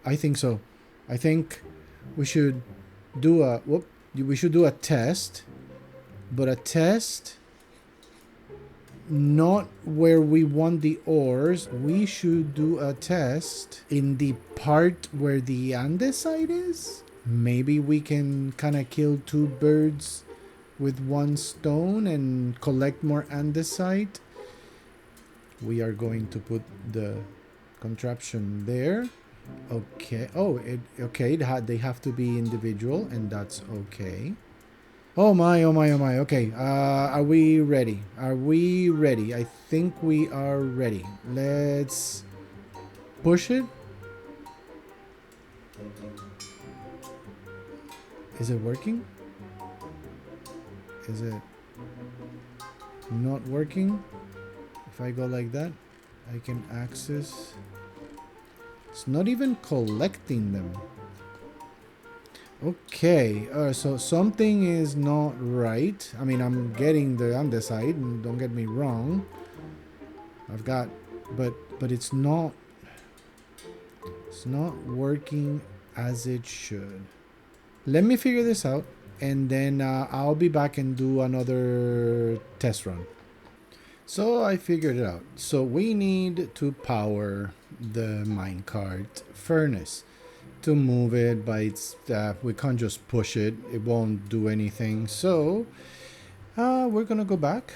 I think so. I think we should do a test, but a test not where we want the ores. We should do a test in the part where the andesite is. Maybe we can kind of kill 2 birds with 1 stone and collect more andesite. We are going to put the contraption there. Okay. Oh, okay. They have to be individual, and that's okay. Oh my. Okay. Are we ready? I think we are ready. Let's push it. Is it working? Is it not working? If I go like that, I can access. It's not even collecting them. Okay, so something is not right. I mean, I'm getting the underside, and don't get me wrong. I've got, but it's not working as it should. Let me figure this out, and then I'll be back and do another test run. So I figured it out. So we need to power the minecart furnace. To move it by its we can't just push it, it won't do anything. So we're gonna go back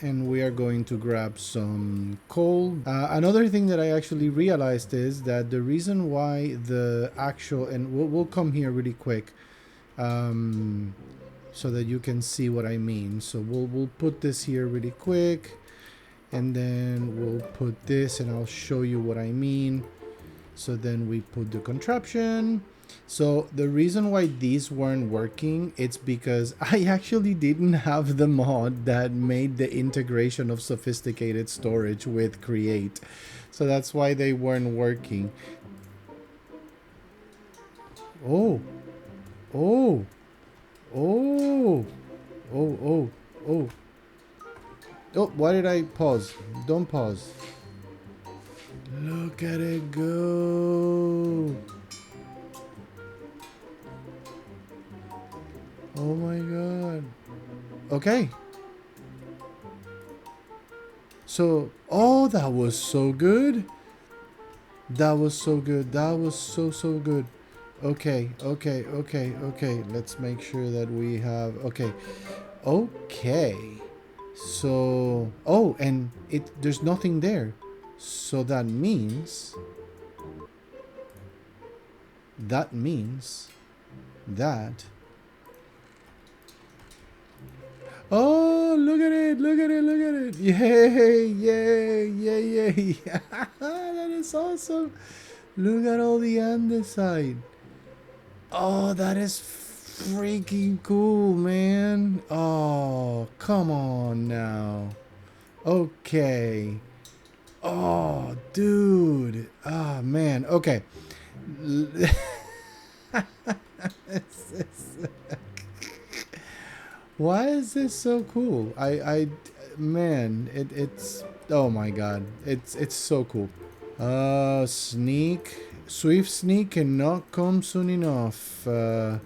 and we are going to grab some coal. Another thing that I actually realized is that the reason why the actual, and we'll come here really quick so that you can see what I mean. So we'll put this here really quick, and then we'll put this and I'll show you what I mean. So then we put the contraption. So the reason why these weren't working, it's because I actually didn't have the mod that made the integration of sophisticated storage with Create. So that's why they weren't working. Oh. Oh. Oh. Oh, oh, oh. Oh, why did I pause? Don't pause. Look at it go. Oh my god. Okay. So, oh, that was so good. That was so good. That was so good. Okay, okay, okay, okay. Let's make sure that we have, okay. Okay. So, oh, and there's nothing there. So that means that oh, look at it, look at it, look at it. Yay, yay, yay, yay. That is awesome. Look at all the andesite. Oh, that is freaking cool, man. Oh, come on now. Okay. Oh, dude. Oh, man. Okay. Why is this so cool? Man, it's, oh my god. It's so cool. Swift sneak cannot come soon enough. I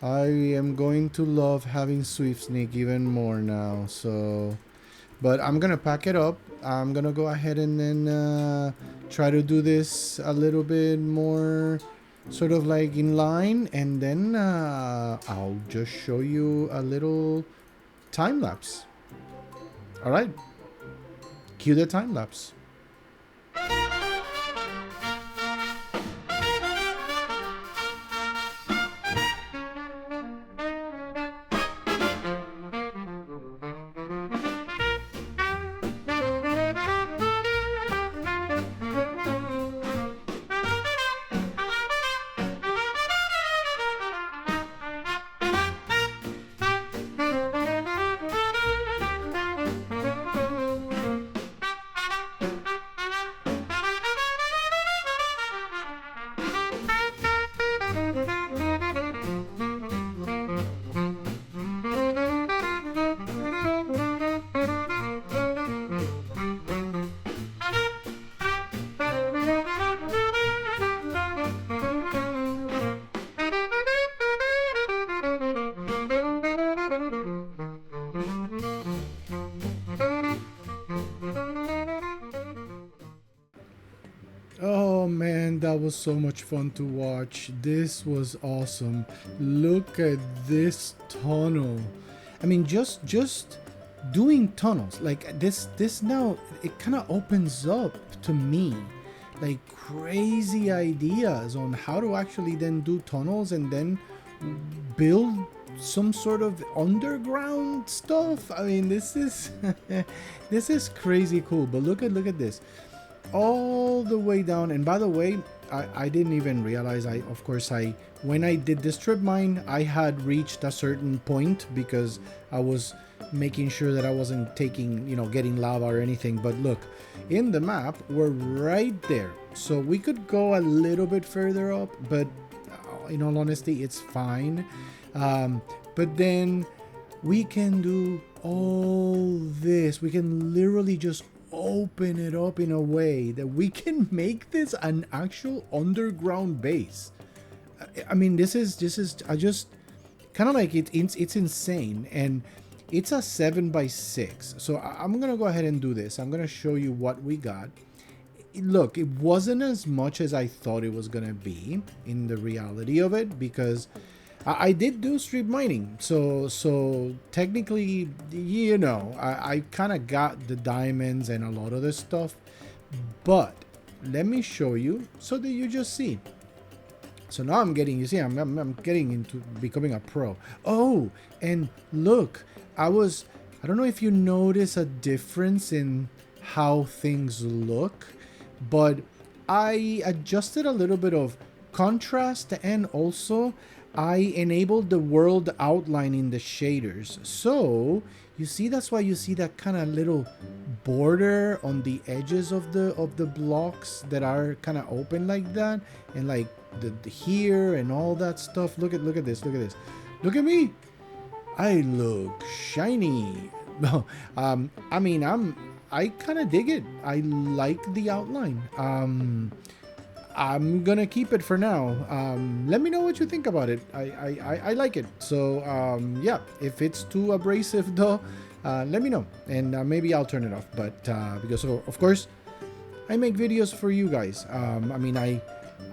am going to love having Swift sneak even more now, so... But I'm gonna pack it up. I'm gonna go ahead and then try to do this a little bit more sort of like in line, and then I'll just show you a little time lapse. All right, cue the time lapse. Oh man, that was so much fun to watch. This was awesome. Look at this tunnel. I mean, just doing tunnels like this now, it kind of opens up to me like crazy ideas on how to actually then do tunnels and then build some sort of underground stuff. I mean, this is this is crazy cool. But look at this all the way down. And by the way, I didn't even realize. Of course, when I did this strip mine, I had reached a certain point because I was making sure that I wasn't taking, getting lava or anything. But look, in the map, we're right there. So we could go a little bit further up, but in all honesty, it's fine. But then we can do all this. We can literally just open it up in a way that we can make this an actual underground base. I mean, this is I just kind of like it's insane, and it's a 7x6. So I'm gonna go ahead and do this. I'm gonna show you what we got. Look, it wasn't as much as I thought it was gonna be in the reality of it, because I did do strip mining, so technically, I kind of got the diamonds and a lot of this stuff, but let me show you so that you just see. So now I'm getting into becoming a pro. Oh, and look, I don't know if you notice a difference in how things look, but I adjusted a little bit of contrast, and also I enabled the world outline in the shaders. So you see, that's why you see that kind of little border on the edges of the blocks that are kind of open like that, and like the here and all that stuff. Look at this. Look at me. I look shiny. I mean, I kind of dig it. I like the outline. I'm gonna keep it for now. Let me know what you think about it. I like it. So yeah, if it's too abrasive though, let me know, and maybe I'll turn it off. But because of course I make videos for you guys. I mean, I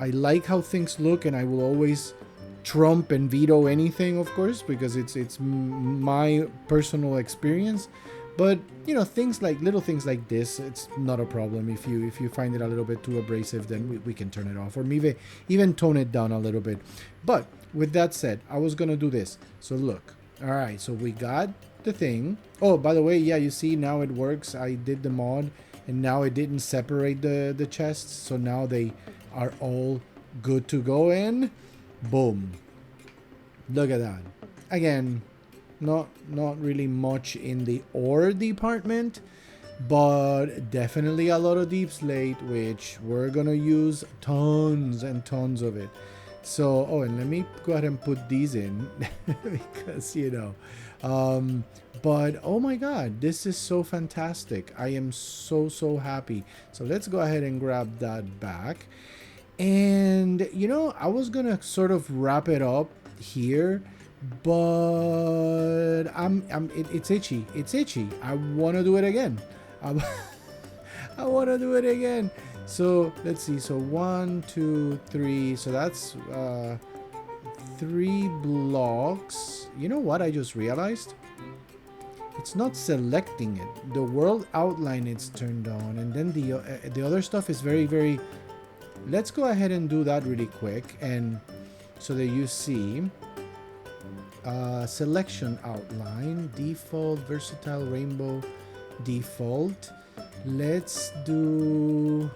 like how things look, and I will always trump and veto anything, of course, because it's my personal experience. But little things like this, it's not a problem. If you find it a little bit too abrasive, then we can turn it off, or maybe even tone it down a little bit. But with that said, I was gonna do this. So look, all right. So we got the thing. Oh, by the way, yeah, you see now it works. I did the mod, and now it didn't separate the chests. So now they are all good to go in. Boom. Look at that. Again, not really much in the ore department, but definitely a lot of deep slate, which we're gonna use tons and tons of it. So, oh, and let me go ahead and put these in because but oh my god, this is so fantastic. I am so happy. So let's go ahead and grab that back. And I was gonna sort of wrap it up here, but it's itchy. It's itchy. I want to do it again. I want to do it again. So let's see. So 1, 2, 3. So that's 3 blocks. You know what I just realized? It's not selecting it. The world outline is turned on, and then the other stuff is very. Let's go ahead and do that really quick, and so that you see. Selection outline, default, versatile, rainbow, default. Let's do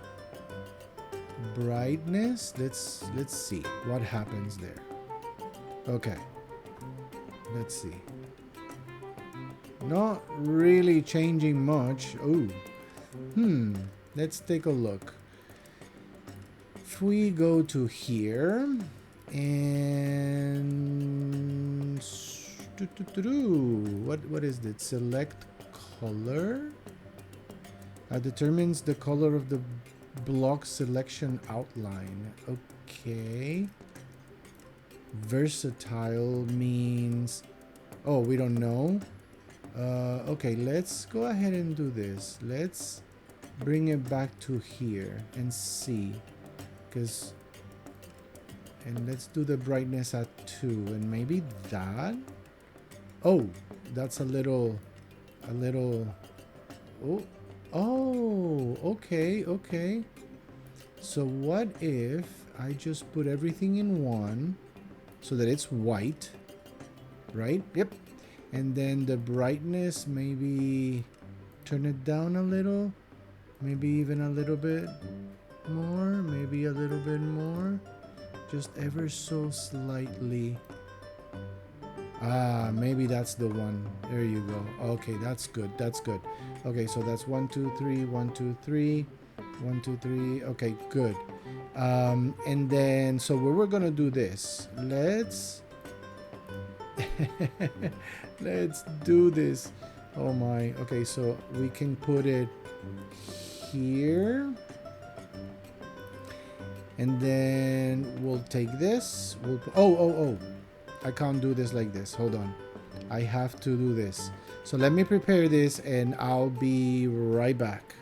brightness. Let's see what happens there. Okay, let's see. Not really changing much. Oh, let's take a look. If we go to here and what is it? Select color. Determines the color of the block selection outline. Okay. Versatile means, oh, we don't know. Okay, let's go ahead and do this. Let's bring it back to here and see, and let's do the brightness at 2, and maybe that. Oh, that's a little. Oh, okay. So what if I just put everything in 1 so that it's white, right? Yep. And then the brightness, maybe turn it down a little, maybe even a little bit. more, maybe a little bit more, just ever so slightly. Ah, maybe that's the one. There you go. Okay, that's good. That's good. Okay, so that's 1, 2, 3, 1, 2, 3, 1, 2, 3. Okay, good. And then, so we're gonna do this. Let's do this. Oh my. Okay, so we can put it here. And then we'll take this. Oh. I can't do this like this. Hold on. I have to do this. So let me prepare this and I'll be right back.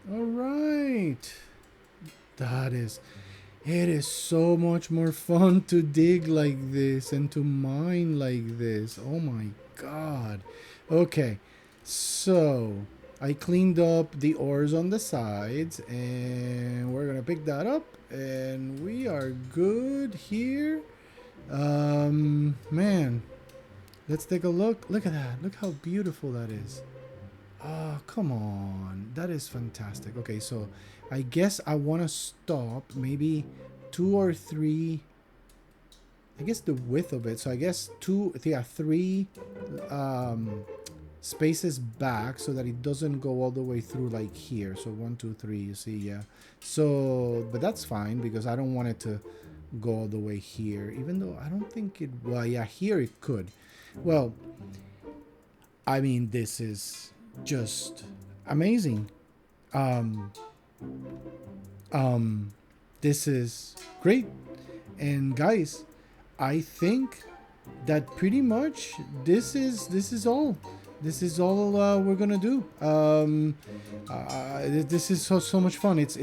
All right. It is so much more fun to dig like this and to mine like this. Oh my god. Okay, so I cleaned up the ores on the sides and we're gonna pick that up and we are good here. Man, let's take a look. Look at that. Look how beautiful that is. Oh, come on. That is fantastic. Okay, so I guess I want to stop maybe 2 or 3. I guess the width of it. So I guess 3 spaces back so that it doesn't go all the way through like here. So 1, 2, 3, you see, yeah. So, but that's fine because I don't want it to go all the way here, even though I don't think it, well, yeah, here it could. Well, I mean, this is just amazing. This is great. And guys, I think that pretty much this is all we're gonna do. This is so much fun. It's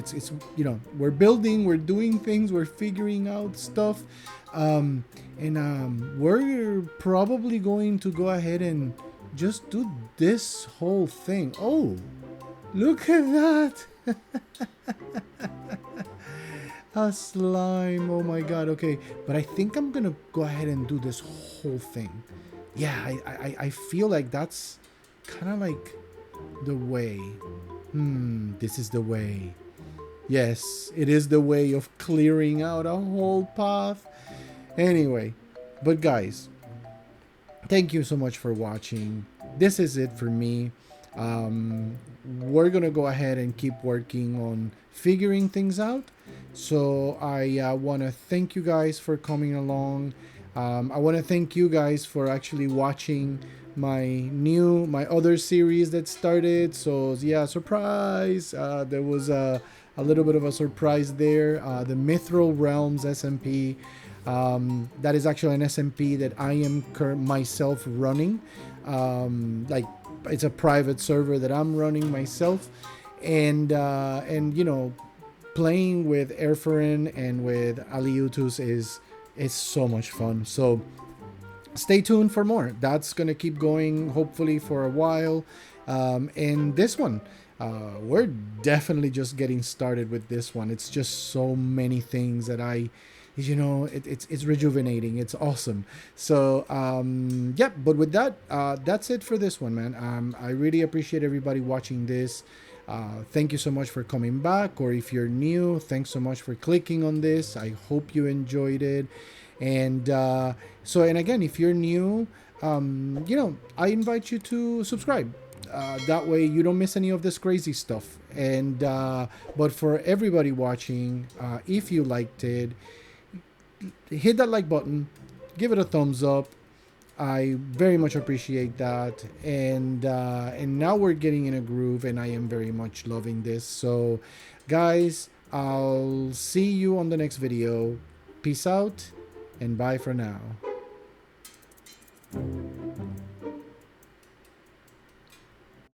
you know, we're building, we're doing things, we're figuring out stuff, and we're probably going to go ahead and just do this whole thing. Oh, look at that. A slime. Oh my god. Okay, but I think I'm gonna go ahead and do this whole thing. Yeah, I feel like that's kind of like the way. This is the way. Yes, it is the way of clearing out a whole path. Anyway, but guys, thank you so much for watching. This is it for me. We're gonna go ahead and keep working on figuring things out. So I want to thank you guys for coming along. I want to thank you guys for actually watching my other series that started. So yeah, surprise. There was a little bit of a surprise there. The Mithril Realms SMP. That is actually an SMP that I am myself running. Like, it's a private server that I'm running myself, and you know, playing with Airfarin and with Aliutus is so much fun. So stay tuned for more. That's gonna keep going hopefully for a while. And this one, we're definitely just getting started with this one. It's just so many things that you know, it's rejuvenating. It's awesome. So yep, but with that, that's it for this one, man. I really appreciate everybody watching this. Thank you so much for coming back, or if you're new, thanks so much for clicking on this. I hope you enjoyed it. And so, and again, if you're new, you know, I invite you to subscribe. that way you don't miss any of this crazy stuff. And but for everybody watching, if you liked it, hit that like button, give it a thumbs up. I very much appreciate that. And now we're getting in a groove, and I am very much loving this. So, guys, I'll see you on the next video. Peace out, and bye for now.